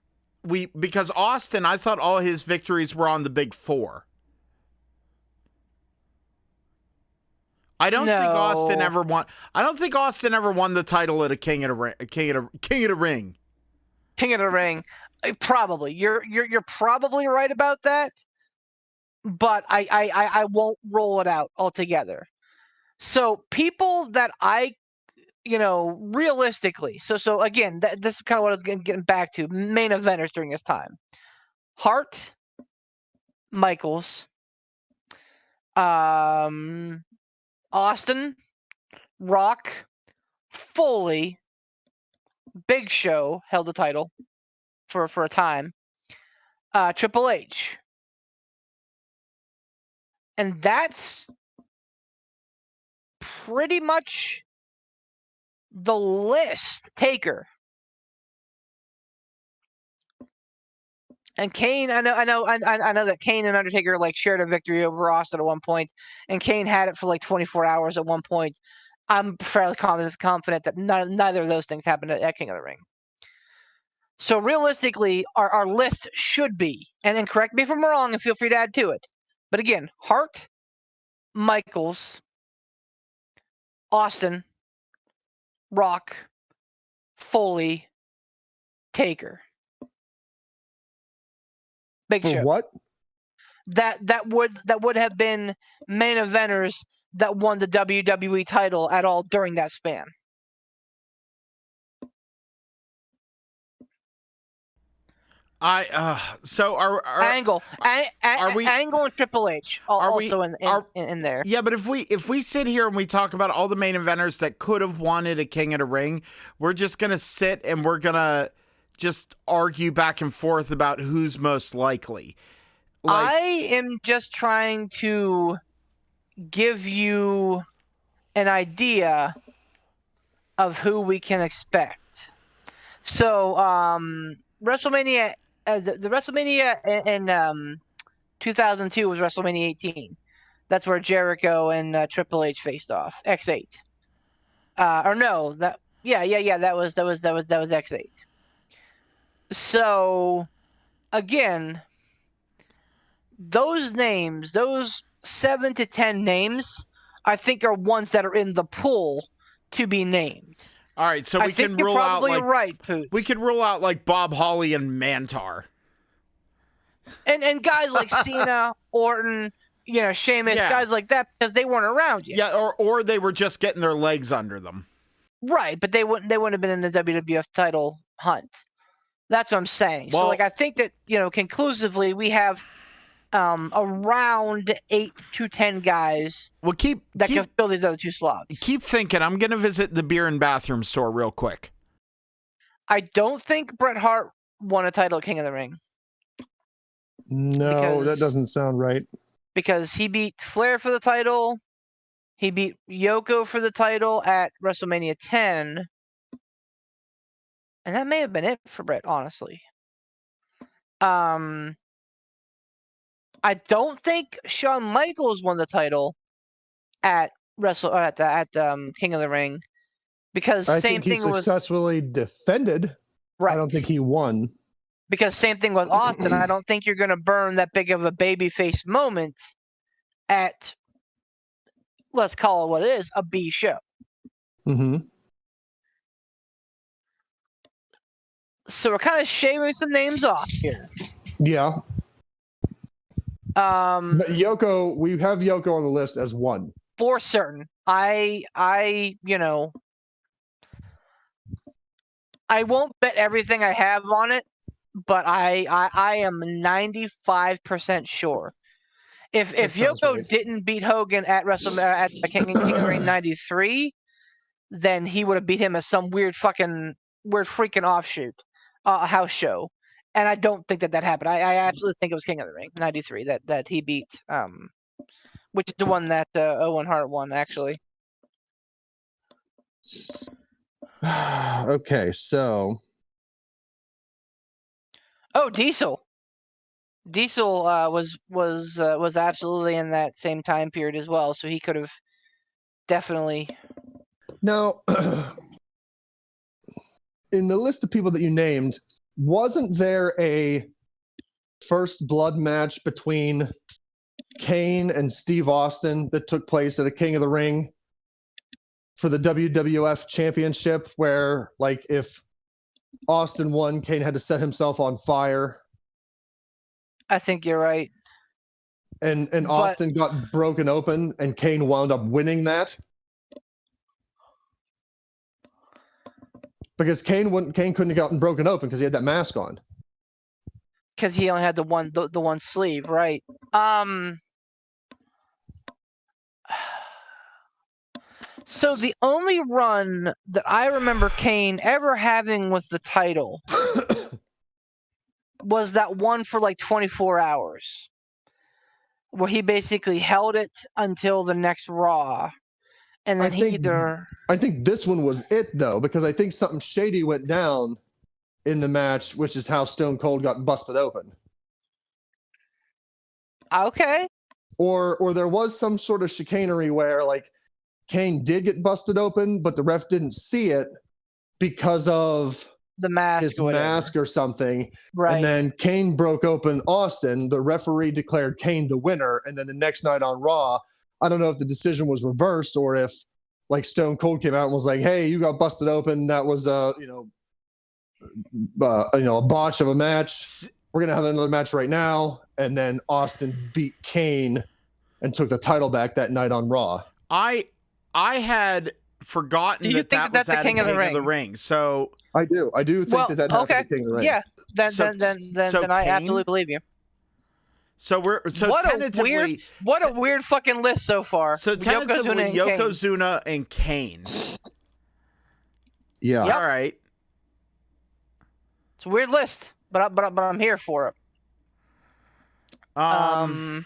Speaker 3: because Austin, I thought all his victories were on the Big Four. I don't think Austin ever won. I don't think Austin ever won the title at a King of the Ring. King of the Ring.
Speaker 5: Probably. You're probably right about that. But I won't roll it out altogether. So people that realistically. So again, this is kind of what I was getting back to. Main eventers during this time: Hart, Michaels, Austin, Rock, Foley, Big Show held the title for a time. Triple H. And that's pretty much the list, Taker. And Kane, I know that Kane and Undertaker like shared a victory over Austin at one point, and Kane had it for like 24 hours at one point. I'm fairly confident that neither of those things happened at King of the Ring. So realistically, our list should be, and then correct me if I'm wrong, and feel free to add to it. But again, Hart, Michaels, Austin, Rock, Foley, Taker. Big
Speaker 1: For
Speaker 5: Show.
Speaker 1: what?
Speaker 5: That would have been main eventers that won the WWE title at all during that span.
Speaker 3: So are
Speaker 5: Angle and Triple H also in there.
Speaker 3: Yeah, but if we sit here and we talk about all the main eventers that could have wanted a King of the Ring, we're just gonna sit and we're gonna just argue back and forth about who's most likely.
Speaker 5: I am just trying to give you an idea of who we can expect. So, WrestleMania, the WrestleMania in 2002 was WrestleMania 18. That's where Jericho and Triple H faced off. X8. That was X8. So, again, those names, those 7 to 10 names, I think are ones that are in the pool to be named.
Speaker 3: All right, so we can rule out we could rule out like Bob Holly and Mantar,
Speaker 5: and guys like Cena, Orton, Sheamus, guys like that, because they weren't around yet.
Speaker 3: Yeah, or they were just getting their legs under them.
Speaker 5: Right, but they wouldn't have been in the WWF title hunt. That's what I'm saying.
Speaker 3: Well,
Speaker 5: so I think that conclusively we have around 8 to 10 guys can fill these other 2 slots.
Speaker 3: Keep thinking. I'm going to visit the beer and bathroom store real quick.
Speaker 5: I don't think Bret Hart won a title at King of the Ring.
Speaker 1: No, that doesn't sound right.
Speaker 5: Because he beat Flair for the title. He beat Yoko for the title at WrestleMania 10. And that may have been it for Bret, honestly. I don't think Shawn Michaels won the title at King of the Ring, because
Speaker 1: I think he successfully defended.
Speaker 5: Right.
Speaker 1: I don't think he won.
Speaker 5: Because same thing with Austin. I don't think you're going to burn that big of a babyface moment at, let's call it what it is, a B show.
Speaker 1: Mm-hmm.
Speaker 5: So we're kind of shaving some names off here.
Speaker 1: Yeah. But Yoko, we have Yoko on the list as one.
Speaker 5: For certain. I won't bet everything I have on it, but I am 95% sure. If Yoko didn't beat Hogan at WrestleMania at King of the Ring 93, then he would have beat him at some weird freaking offshoot house show. And I don't think that happened. I absolutely think it was King of the Ring 93 that he beat, which is the one that Owen Hart won, actually.
Speaker 1: Okay, so.
Speaker 5: Oh, Diesel. Diesel was absolutely in that same time period as well, so he could have definitely.
Speaker 1: Now, in the list of people that you named, wasn't there a first blood match between Kane and Steve Austin that took place at a King of the Ring for the WWF Championship, where, like, if Austin won, Kane had to set himself on fire?
Speaker 5: I think you're right.
Speaker 1: And Austin got broken open, and Kane wound up winning that? Because Kane couldn't have gotten broken open because he had that mask on.
Speaker 5: Because he only had the one sleeve, right? So the only run that I remember Kane ever having with the title was that one for like 24 hours, where he basically held it until the next Raw, And then
Speaker 1: I think this one was it though, because I think something shady went down in the match, which is how Stone Cold got busted open.
Speaker 5: Okay.
Speaker 1: Or there was some sort of chicanery where like Kane did get busted open, but the ref didn't see it because of
Speaker 5: the mask,
Speaker 1: his mask or something.
Speaker 5: Right.
Speaker 1: And then Kane broke open Austin. The referee declared Kane the winner. And then the next night on Raw, I don't know if the decision was reversed or if like Stone Cold came out and was like, "Hey, you got busted open. That was a botch of a match. We're gonna have another match right now." And then Austin beat Kane and took the title back that night on Raw.
Speaker 3: I had forgotten that was at King of the Ring. So
Speaker 1: I do think that happened at King of the Ring.
Speaker 5: Yeah, then I absolutely believe you.
Speaker 3: So tentatively,
Speaker 5: what a weird fucking list so far.
Speaker 3: So tentatively, Yokozuna and Kane.
Speaker 1: Yeah.
Speaker 5: Yep.
Speaker 3: All right.
Speaker 5: It's a weird list, but I'm here for it.
Speaker 3: Well,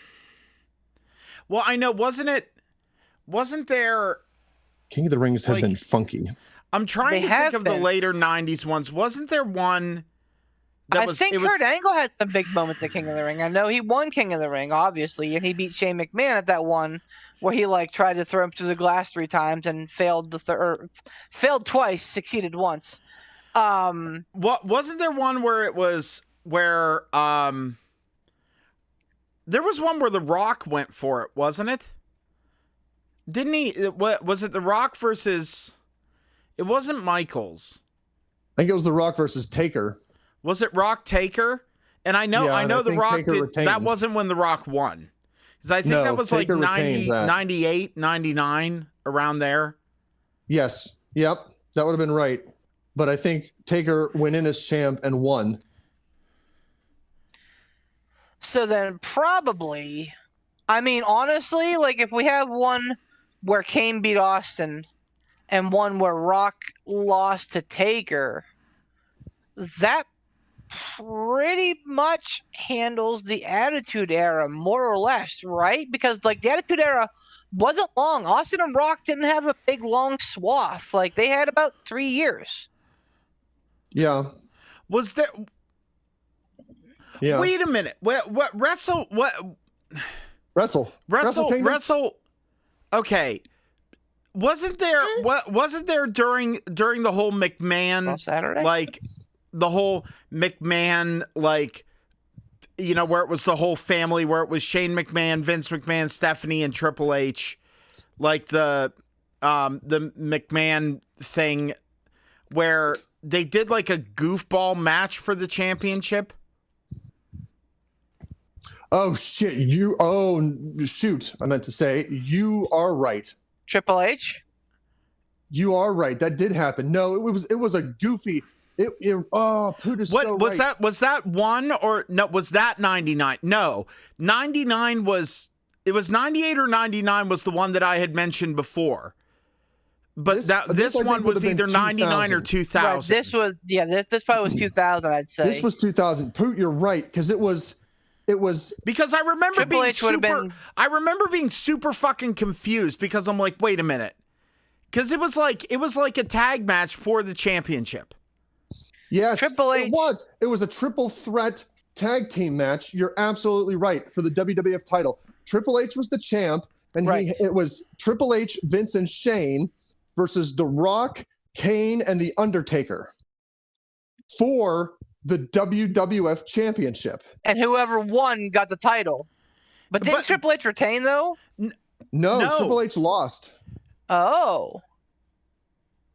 Speaker 3: I know, wasn't there
Speaker 1: King of the Rings have been funky.
Speaker 3: I'm trying to think of the later 90s ones. Wasn't there one
Speaker 5: I think Kurt Angle had some big moments at King of the Ring. I know he won King of the Ring, obviously, and he beat Shane McMahon at that one where he like tried to throw him through the glass 3 times and failed failed twice, succeeded once.
Speaker 3: What wasn't there one where it was where there was one where The Rock went for it, wasn't it? Didn't he? What was it? The Rock versus? It wasn't Michaels.
Speaker 1: I think it was The Rock versus Taker.
Speaker 3: Was it Rock Taker? And I know The Rock did. That wasn't when The Rock won. Because I think that was Taker like 98, 99, around there.
Speaker 1: Yes. Yep. That would have been right. But I think Taker went in as champ and won.
Speaker 5: So then probably, I mean, honestly, like if we have one where Kane beat Austin and one where Rock lost to Taker, that pretty much handles the Attitude Era more or less, right? Because like the Attitude Era wasn't long. Austin and Rock didn't have a big long swath. Like they had about 3 years.
Speaker 1: Yeah.
Speaker 3: Was there?
Speaker 1: Yeah.
Speaker 3: Wait a minute. What wrestle? Okay. Wasn't there during the whole McMahon
Speaker 5: Saturday?
Speaker 3: like the whole McMahon like where it was the whole family, where it was Shane McMahon, Vince McMahon, Stephanie, and Triple H, like the McMahon thing where they did like a goofball match for the championship?
Speaker 1: Oh shit! Shoot! I meant to say you are right.
Speaker 5: Triple H.
Speaker 1: You are right. That did happen. No, it was a goofy. Poot is so
Speaker 3: was
Speaker 1: right.
Speaker 3: Was that one or no? Was that 99? No, 99 was. It was 98 or 99 was the one that I had mentioned before. But this one was either 99 or 2000.
Speaker 5: Right, this probably was 2000. I'd say
Speaker 1: this was 2000. Poot, you're right, because it was
Speaker 3: because I remember I remember being super fucking confused because I'm like, wait a minute, because it was like a tag match for the championship.
Speaker 1: Yes,
Speaker 5: Triple H.
Speaker 1: It was a triple threat tag team match. You're absolutely right, for the WWF title. Triple H was the champ, and it was Triple H, Vince, and Shane versus The Rock, Kane, and The Undertaker for the WWF Championship.
Speaker 5: And whoever won got the title. But didn't Triple H retain, though?
Speaker 1: No, Triple H lost.
Speaker 5: Oh.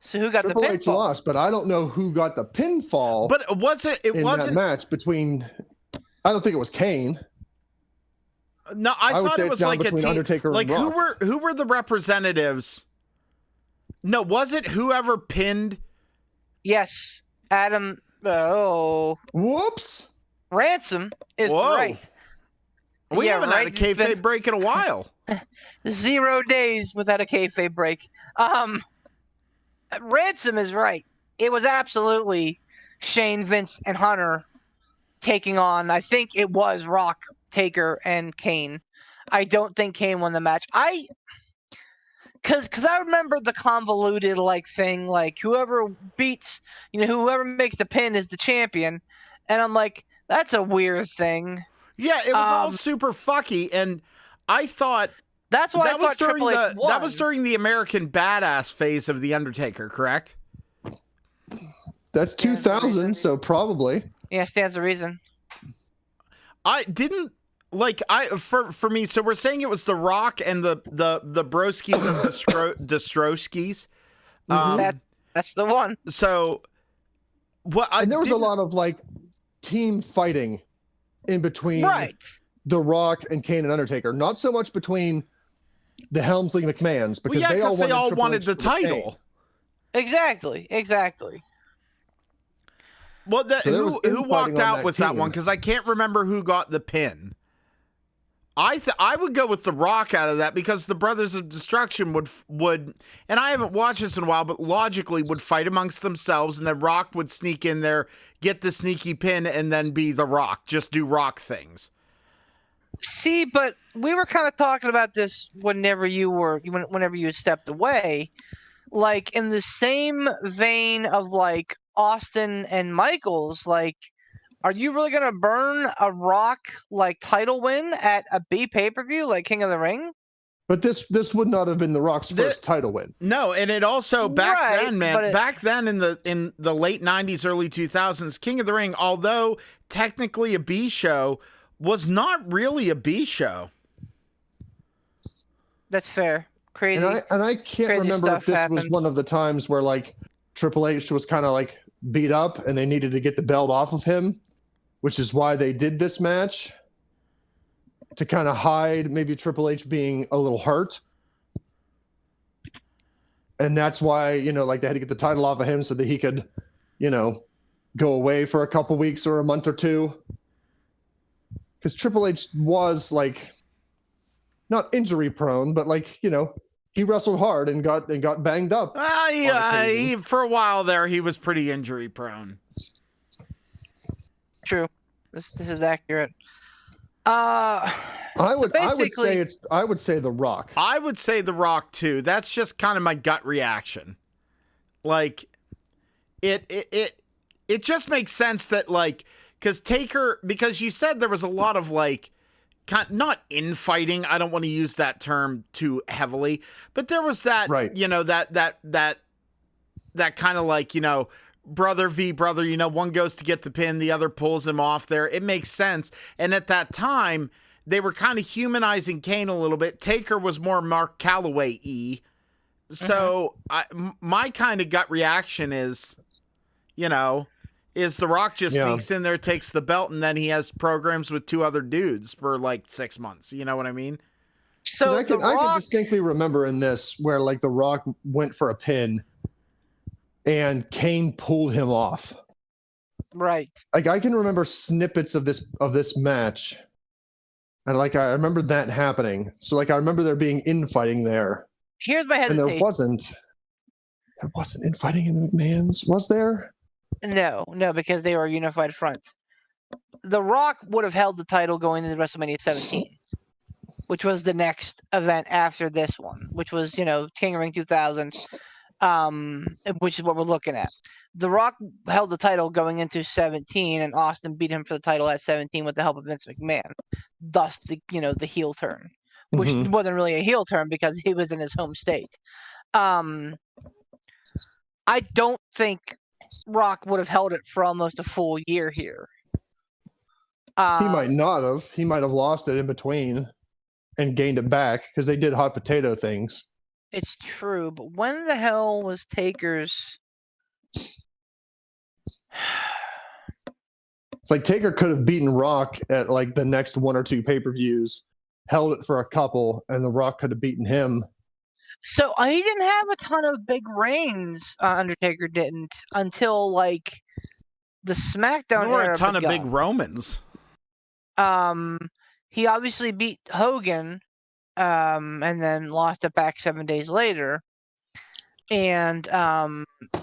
Speaker 5: So who got the pinfall?
Speaker 1: Triple H lost, but I don't know who got the pinfall.
Speaker 3: But it wasn't
Speaker 1: that match between. I don't think it was Kane.
Speaker 3: No, I thought it was like a team.
Speaker 1: Undertaker
Speaker 3: like
Speaker 1: and Rock.
Speaker 3: who were the representatives? No, was it whoever pinned?
Speaker 5: Yes, Adam. Oh.
Speaker 1: Whoops.
Speaker 5: Ransom is right.
Speaker 3: We haven't had a kayfabe break in a while.
Speaker 5: 0 days without a kayfabe break. Ransom is right. It was absolutely Shane, Vince, and Hunter taking on, I think it was Rock, Taker, and Kane. I don't think Kane won the match. Because I remember the convoluted thing, whoever beats, whoever makes the pin is the champion, and I'm like, that's a weird thing.
Speaker 3: Yeah, it was all super fucky, and I thought
Speaker 5: that's why I thought Triple H won.
Speaker 3: That was during the American Badass phase of the Undertaker, correct?
Speaker 1: That's 2000, so probably.
Speaker 5: Yeah, stands to reason.
Speaker 3: I didn't. For me, so we're saying it was The Rock and the Broskis and the Stroskis.
Speaker 5: That's the one.
Speaker 3: So,
Speaker 1: and there was a lot of team fighting in between The Rock and Kane and Undertaker. Not so much between the Helmsley McMahons, because they all wanted
Speaker 3: the title.
Speaker 5: Exactly.
Speaker 3: Well, who walked out with that one? Because I can't remember who got the pin. I would go with The Rock out of that, because the Brothers of Destruction would, and I haven't watched this in a while, but logically would fight amongst themselves, and then Rock would sneak in there, get the sneaky pin, and then be The Rock, just do Rock things.
Speaker 5: See, but we were kind of talking about this whenever you stepped away, in the same vein of Austin and Michaels, are you really going to burn a Rock title win at a B pay-per-view like King of the Ring?
Speaker 1: But this would not have been The Rock's first title win.
Speaker 3: No, and it also back then in the late 90s, early 2000s, King of the Ring, although technically a B show, was not really a B show.
Speaker 5: That's fair. Crazy.
Speaker 1: And I can't remember if this was one of the times where Triple H was kind of beat up and they needed to get the belt off of him, which is why they did this match, to kind of hide maybe Triple H being a little hurt. And that's why, they had to get the title off of him so that he could, go away for a couple weeks or a month or two. Because Triple H was not injury prone, but he wrestled hard and got banged up.
Speaker 3: For a while there, he was pretty injury prone.
Speaker 5: True. This is accurate.
Speaker 1: I would say The Rock.
Speaker 3: I would say The Rock too. That's just kind of my gut reaction. It just makes sense that because Taker, because you said there was a lot of not infighting. I don't want to use that term too heavily, but there was that, that kind of brother v brother, one goes to get the pin, the other pulls him off there. It makes sense. And at that time, they were kind of humanizing Kane a little bit. Taker was more Mark Calloway-y. So my kind of gut reaction is, is The Rock just sneaks in there, takes the belt, and then he has programs with two other dudes for 6 months. You know what I mean?
Speaker 5: So
Speaker 1: I can distinctly remember in this where The Rock went for a pin and Kane pulled him off.
Speaker 5: Right.
Speaker 1: I can remember snippets of this match. And I remember that happening. So I remember there being infighting there.
Speaker 5: Here's my hesitation.
Speaker 1: And there wasn't infighting in the McMahons, was there?
Speaker 5: No, because they were a unified front. The Rock would have held the title going into WrestleMania 17, which was the next event after this one, which was, King of the Ring 2000, which is what we're looking at. The Rock held the title going into 17, and Austin beat him for the title at 17 with the help of Vince McMahon. Thus, the heel turn, which wasn't really a heel turn because he was in his home state. I don't think Rock would have held it for almost a full year here.
Speaker 1: He might not have. He might have lost it in between and gained it back because they did hot potato things.
Speaker 5: It's true, but when the hell was Taker's...
Speaker 1: It's Taker could have beaten Rock at the next one or two pay-per-views, held it for a couple, and The Rock could have beaten him.
Speaker 5: So he didn't have a ton of big reigns. Undertaker didn't until the SmackDown
Speaker 3: or
Speaker 5: era
Speaker 3: a ton
Speaker 5: begun.
Speaker 3: of big Romans.
Speaker 5: He obviously beat Hogan, and then lost it back 7 days later. And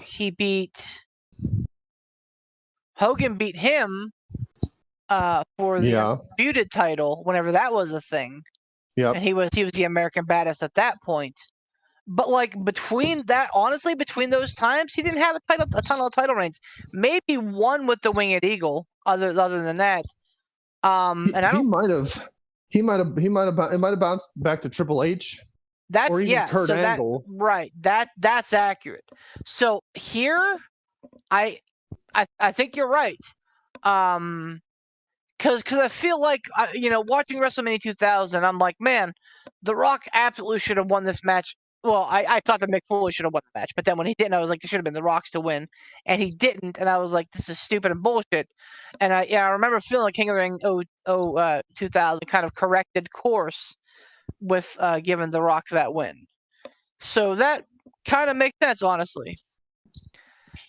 Speaker 5: he beat Hogan beat him for the Undisputed title whenever that was a thing.
Speaker 1: Yeah,
Speaker 5: and he was the American Badass at that point. But like between those times, he didn't have a ton of title reigns. Maybe one with the Winged Eagle. Other than that, and I don't.
Speaker 1: It might have bounced back to Triple H.
Speaker 5: Or even
Speaker 1: Kurt Angle.
Speaker 5: That's accurate. So here, I think you're right. Because I feel like watching WrestleMania 2000, I'm like, man, The Rock absolutely should have won this match. Well, I thought that Mick Foley should have won the match, but then when he didn't, I was like, it should have been The Rock's to win, and he didn't, and I was like, this is stupid and bullshit. And I remember feeling like King of the Ring 2000 kind of corrected course with giving The Rock that win. So that kind of makes sense, honestly.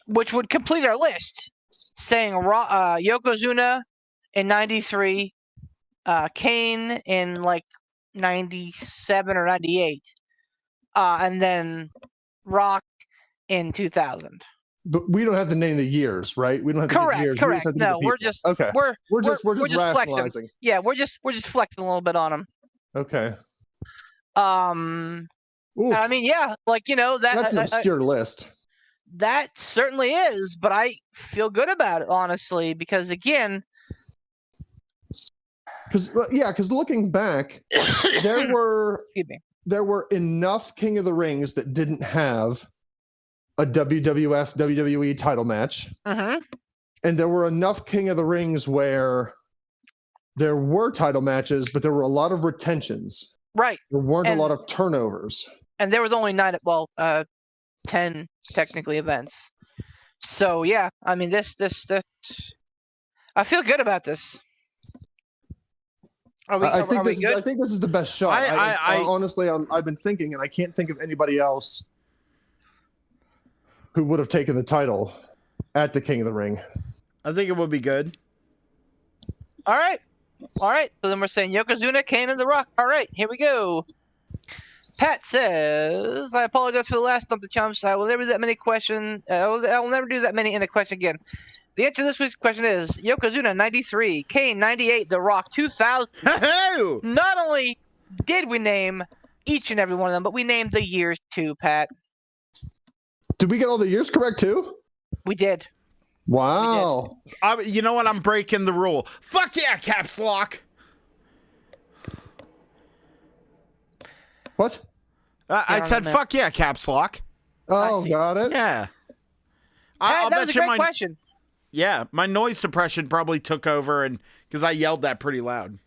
Speaker 5: Which would complete our list, saying Yokozuna in 93, Kane in like 97 or 98, and then Rock in 2000.
Speaker 1: But we don't have to name the years, right? We don't have to name the years.
Speaker 5: Correct. No, we're just
Speaker 1: rationalizing.
Speaker 5: Flexing. Yeah, we're just flexing a little bit on them.
Speaker 1: Okay.
Speaker 5: I mean, yeah, like
Speaker 1: that's an obscure list.
Speaker 5: That certainly is, but I feel good about it, honestly, because again.
Speaker 1: Because looking back, there were enough King of the Rings that didn't have a WWF WWE title match,
Speaker 5: and
Speaker 1: there were enough King of the Rings where there were title matches, but there were a lot of retentions.
Speaker 5: Right.
Speaker 1: There weren't a lot of turnovers,
Speaker 5: and there was only 10 technically events. So yeah, I mean this I feel good about this.
Speaker 1: I think this is the best shot. I honestly, I've been thinking, and I can't think of anybody else who would have taken the title at the King of the Ring.
Speaker 3: I think it would be good.
Speaker 5: All right. So then we're saying Yokozuna, Kane, and The Rock. All right, here we go. Pat says, I apologize for the last Stump the Chumps. I will never do that many questions. I will never do that many in a question again. The answer to this week's question is Yokozuna 93, Kane 98, The Rock 2000. Not only did we name each and every one of them, but we named the years too, Pat.
Speaker 1: Did we get all the years correct too?
Speaker 5: We did.
Speaker 1: Wow.
Speaker 5: We did.
Speaker 3: You know what? I'm breaking the rule. Fuck yeah, caps lock.
Speaker 1: What?
Speaker 3: I said fuck yeah, caps lock.
Speaker 1: Oh, got it.
Speaker 3: Yeah.
Speaker 5: That was a great question.
Speaker 3: Yeah, my noise suppression probably took over, and because I yelled that pretty loud.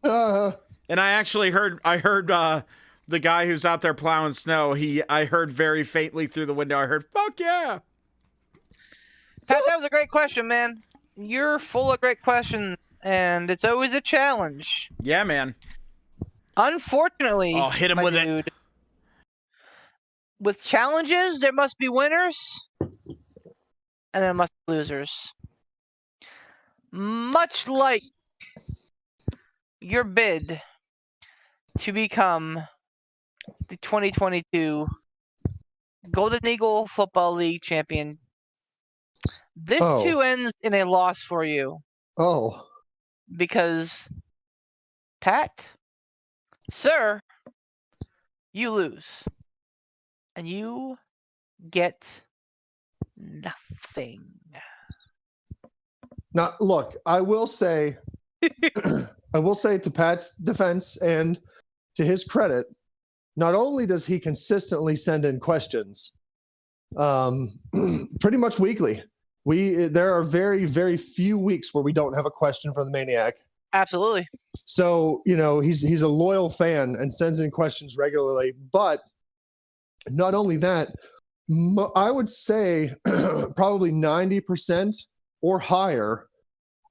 Speaker 3: And I actually heard the guy who's out there plowing snow. I heard very faintly through the window. I heard "fuck yeah."
Speaker 5: Pat, that was a great question, man. You're full of great questions, and it's always a challenge.
Speaker 3: Yeah, man.
Speaker 5: Unfortunately,
Speaker 3: I'll hit him with it.
Speaker 5: With challenges, there must be winners. And there must be losers. Much like your bid to become the 2022 Golden Eagle Football League champion, this too ends in a loss for you.
Speaker 1: Oh.
Speaker 5: Because, Pat, sir, you lose. And you get nothing.
Speaker 1: Now, look, I will say to Pat's defense and to his credit, not only does he consistently send in questions, pretty much weekly. There are very, very few weeks where we don't have a question from the Maniac.
Speaker 5: Absolutely.
Speaker 1: So, he's a loyal fan and sends in questions regularly. But not only that, I would say probably 90% or higher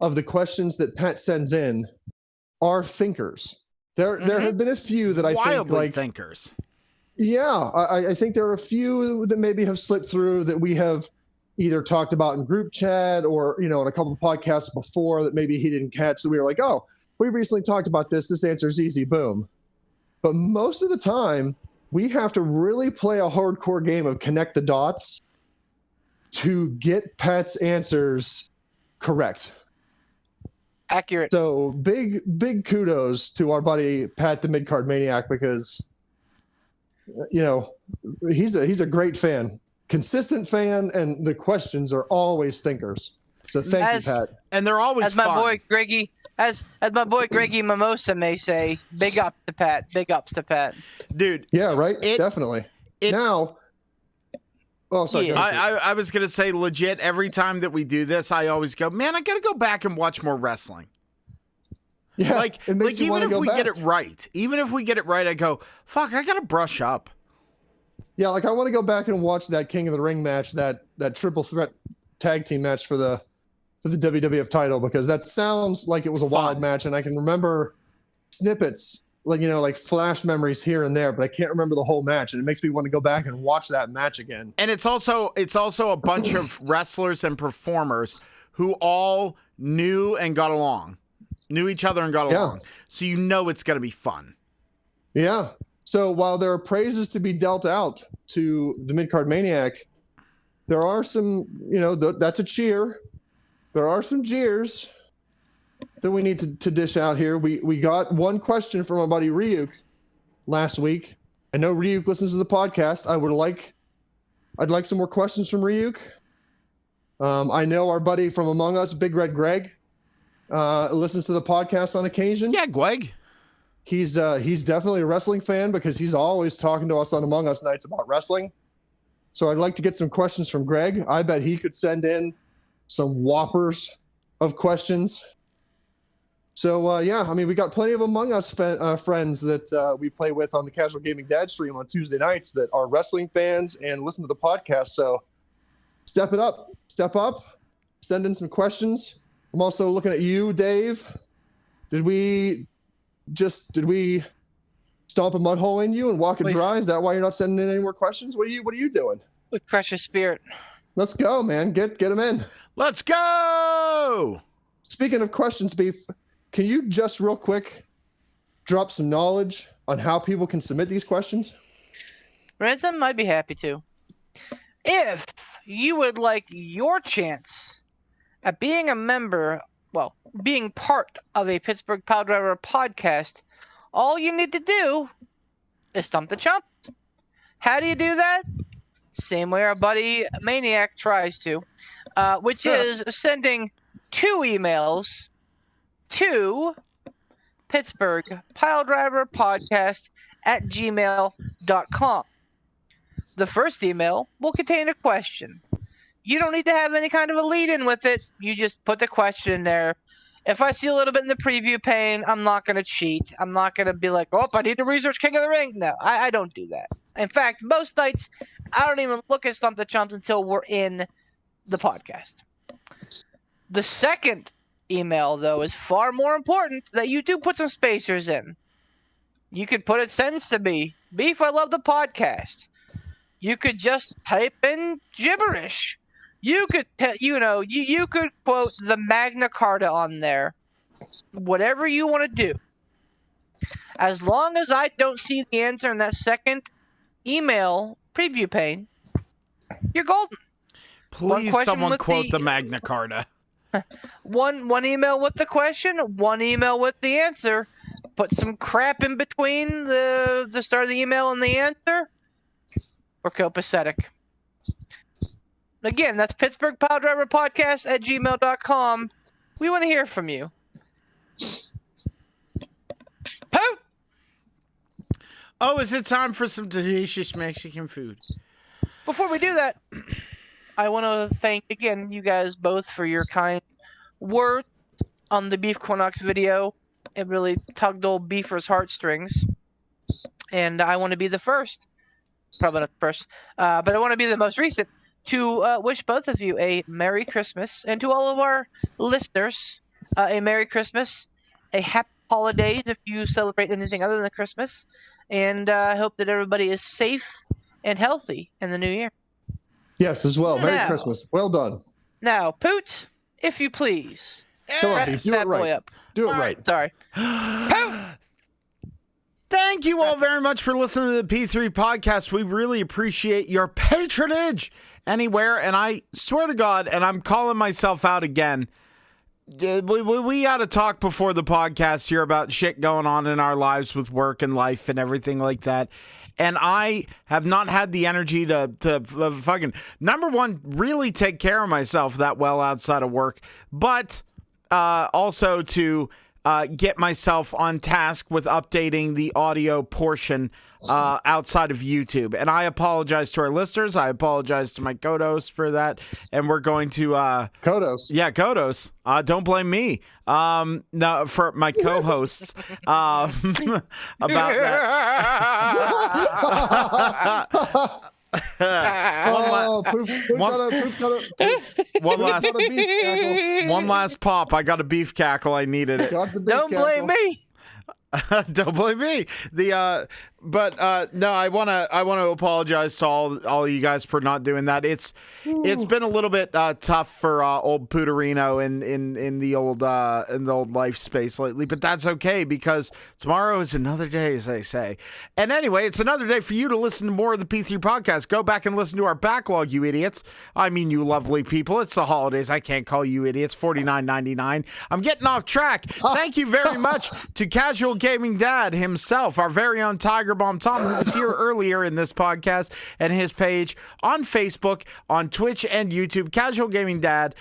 Speaker 1: of the questions that Pat sends in are thinkers. There have been a few that I think like
Speaker 3: thinkers.
Speaker 1: Yeah, I think there are a few that maybe have slipped through that we have either talked about in group chat or in a couple of podcasts before that maybe he didn't catch. So we were like, oh, we recently talked about this. This answer is easy. Boom. But most of the time, we have to really play a hardcore game of connect the dots to get Pat's answers correct.
Speaker 5: Accurate.
Speaker 1: So big kudos to our buddy Pat the Midcard Maniac, because he's a great fan, consistent fan, and the questions are always thinkers. So thank you, Pat.
Speaker 3: And they're always
Speaker 5: as my
Speaker 3: fun.
Speaker 5: boy Greggy, as my boy Greggy Mimosa may say, big ups to Pat. Big ups to Pat.
Speaker 3: Dude.
Speaker 1: Yeah, right. Definitely. Now. Oh, sorry.
Speaker 5: Yeah.
Speaker 3: I was gonna say legit. Every time that we do this, I always go, man, I gotta go back and watch more wrestling.
Speaker 1: Yeah,
Speaker 3: like even if we get it right, I go, fuck, I gotta brush up.
Speaker 1: Yeah, like I want to go back and watch that King of the Ring match, that triple threat tag team match for the WWF title, because that sounds like it was a wild match, and I can remember snippets, like flash memories here and there, but I can't remember the whole match, and it makes me want to go back and watch that match again.
Speaker 3: And it's also a bunch of wrestlers and performers who all knew each other and got along. So it's going to be fun.
Speaker 1: Yeah. So while there are praises to be dealt out to the Midcard Maniac, there are some, that's a cheer. There are some jeers that we need to dish out here. We got one question from our buddy Ryuk last week. I know Ryuk listens to the podcast. I'd like some more questions from Ryuk. I know our buddy from Among Us, Big Red Greg, listens to the podcast on occasion.
Speaker 3: Yeah, Greg.
Speaker 1: He's definitely a wrestling fan because he's always talking to us on Among Us nights about wrestling. So I'd like to get some questions from Greg. I bet he could send in some whoppers of questions. So, we got plenty of Among Us friends that we play with on the Casual Gaming Dad stream on Tuesday nights that are wrestling fans and listen to the podcast. So step up, send in some questions. I'm also looking at you, Dave. Did we stomp a mud hole in you and walk it dry? Is that why you're not sending in any more questions? What are you doing?
Speaker 5: With precious spirit.
Speaker 1: Let's go, man. Get them in.
Speaker 3: Let's go.
Speaker 1: Speaking of questions, Beef, can you just real quick drop some knowledge on how people can submit these questions?
Speaker 5: Ransom, I'd be happy to. If you would like your chance at being a member, being part of a Pittsburgh Piledriver podcast, all you need to do is stump the chump. How do you do that? Same way our buddy Maniac tries to, which is sending 2 emails to pittsburghpiledriverpodcast@gmail.com. The first email will contain a question. You don't need to have any kind of a lead-in with it. You just put the question in there. If I see a little bit in the preview pane, I'm not going to cheat. I'm not going to be like, I need to research King of the Ring. No, I don't do that. In fact, most nights, I don't even look at Stump the Chumps until we're in the podcast. The second email, though, is far more important, that you do put some spacers in. You could put a sentence to me. Beef, I love the podcast. You could just type in gibberish. You could, you could quote the Magna Carta on there. Whatever you want to do. As long as I don't see the answer in that second email preview pane, you're golden.
Speaker 3: Please, someone quote the Magna Carta.
Speaker 5: One email with the question, one email with the answer. Put some crap in between the start of the email and the answer. Or copacetic. Again, that's pittsburghpiledriverpodcast@gmail.com. We want to hear from you. Poot!
Speaker 3: Oh, is it time for some delicious Mexican food?
Speaker 5: Before we do that, I want to thank again you guys both for your kind words on the Beef Quinox video. It really tugged old Beefer's heartstrings. And I want to be the first, probably not the first, but I want to be the most recent to wish both of you a Merry Christmas, and to all of our listeners a Merry Christmas, a Happy Holidays if you celebrate anything other than Christmas, and I hope that everybody is safe and healthy in the new year.
Speaker 1: Yes, as well. Merry Christmas. Well done.
Speaker 5: Now, Poot, if you please.
Speaker 1: Come on, Beef. Do it right. Do it right.
Speaker 5: Sorry. Poot!
Speaker 3: Thank you all very much for listening to the P3 podcast. We really appreciate your patronage anywhere. And I swear to God, and I'm calling myself out again, we had to talk before the podcast here about shit going on in our lives with work and life and everything like that. And I have not had the energy to fucking, number one, really take care of myself that well outside of work, but also to get myself on task with updating the audio portion outside of YouTube. And I apologize to our listeners. I apologize to my Kodos for that. And we're going to...
Speaker 1: Kodos.
Speaker 3: Yeah, Kodos. Don't blame me. No, for my co-hosts about that. One last pop. I got a beef cackle. I needed it.
Speaker 5: Don't blame me.
Speaker 3: Don't blame me. No, I want to apologize to all you guys for not doing that. It's been a little bit tough for old Puderino in the old life space lately, but that's okay because tomorrow is another day, as they say. And anyway, it's another day for you to listen to more of the P3 podcast. Go back and listen to our backlog, you idiots. I mean, you lovely people. It's the holidays. I can't call you idiots. $49.99. I'm getting off track. Thank you very much to Casual Gaming Dad himself, our very own Tiger Bomb Tom, who was here earlier in this podcast, and his page on Facebook, on Twitch, and YouTube, Casual Gaming Dad.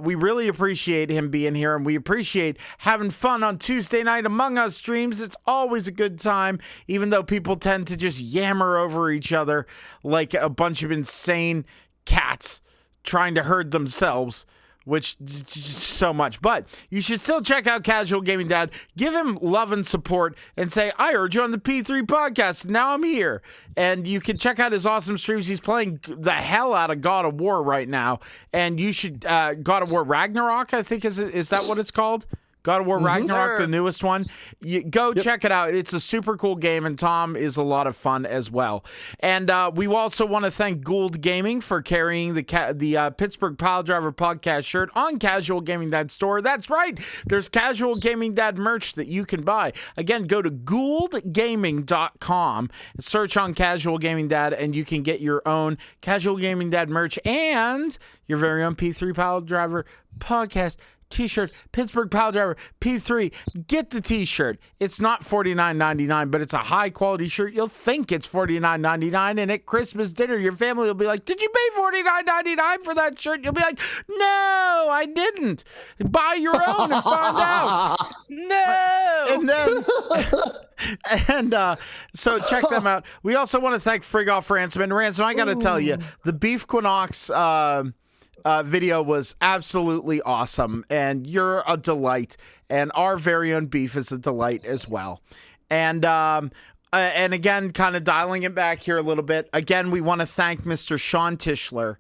Speaker 3: We really appreciate him being here, and we appreciate having fun on Tuesday night Among Us streams. It's always a good time, even though people tend to just yammer over each other like a bunch of insane cats trying to herd themselves, which so much. But you should still check out Casual Gaming Dad. Give him love and support and say, I heard you on the P3 podcast. Now I'm here. And you can check out his awesome streams. He's playing the hell out of God of War right now. And you should, God of War Ragnarok, I think, is that what it's called? God of War Ragnarok, the newest one. Go check it out. It's a super cool game, and Tom is a lot of fun as well. And we also want to thank Gould Gaming for carrying the Pittsburgh Piledriver podcast shirt on Casual Gaming Dad store. That's right. There's Casual Gaming Dad merch that you can buy. Again, go to gouldgaming.com, search on Casual Gaming Dad, and you can get your own Casual Gaming Dad merch and your very own P3 Piledriver podcast T-shirt, Pittsburgh Piledriver P3. Get the T-shirt. It's not $49.99, but it's a high-quality shirt. You'll think it's $49.99, and at Christmas dinner, your family will be like, did you pay $49.99 for that shirt? You'll be like, no, I didn't. Buy your own and find out.
Speaker 5: No!
Speaker 3: And then... so check them out. We also want to thank Frig Off Ransom. And Ransom, I got to tell you, the Beef Quinox video was absolutely awesome, and you're a delight, and our very own beef is a delight as well. And again, kind of dialing it back here a little bit, again, we want to thank Mr. Sean Tischler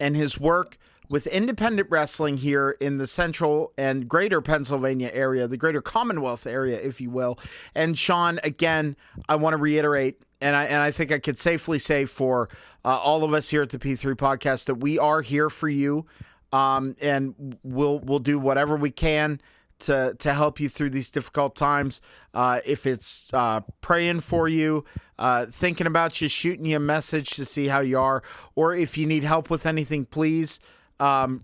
Speaker 3: and his work with independent wrestling here in the central and greater Pennsylvania area, the greater Commonwealth area, if you will. And Sean, again, I want to reiterate, and I think I could safely say for all of us here at the P3 podcast that we are here for you, and we'll do whatever we can to help you through these difficult times. If it's praying for you, thinking about you, shooting you a message to see how you are, or if you need help with anything, please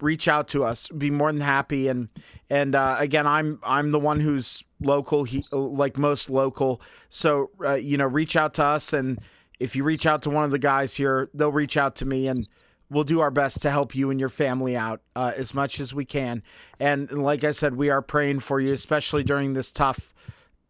Speaker 3: reach out to us. Be more than happy. And again, I'm the one who's local, like most local. So reach out to us, and if you reach out to one of the guys here, they'll reach out to me, and we'll do our best to help you and your family out as much as we can. And like I said, we are praying for you, especially during this tough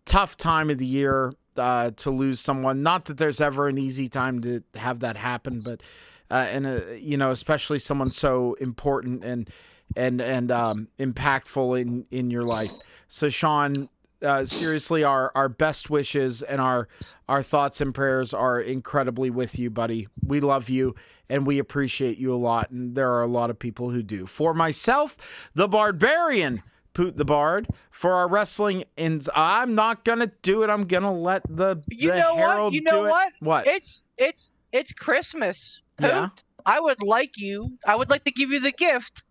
Speaker 3: time of the year to lose someone. Not that there's ever an easy time to have that happen, but especially someone so important and impactful in your life. So Sean, seriously, our best wishes and our thoughts and prayers are incredibly with you, buddy. We love you and we appreciate you a lot, and there are a lot of people who do. For myself, the Barbarian, Poot the Bard, for our wrestling, and I'm not gonna do it. I'm gonna let the Herald do it. What?
Speaker 5: It's Christmas. Poot,
Speaker 3: yeah.
Speaker 5: I would like to give you the gift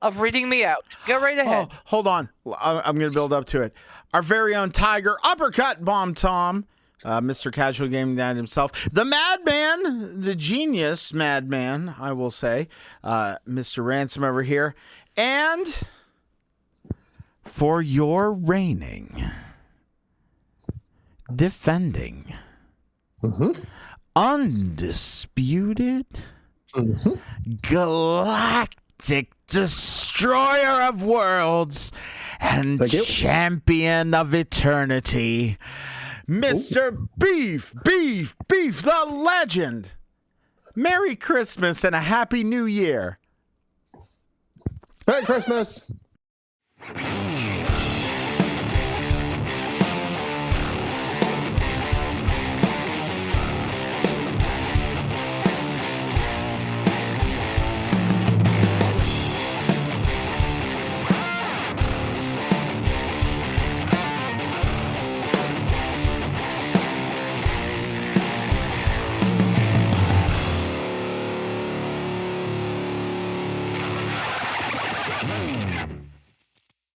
Speaker 5: of reading me out. Go right ahead.
Speaker 3: Oh, hold on. I'm going to build up to it. Our very own Tiger Uppercut Bomb Tom, Mr. Casual Gaming Dad himself, the Madman, the genius Madman, I will say, Mr. Ransom over here, and for your reigning, defending, undisputed, galactic destroyer of worlds and champion of eternity, Mr. Beef, the legend. Merry Christmas and a Happy New Year.
Speaker 1: Merry Christmas.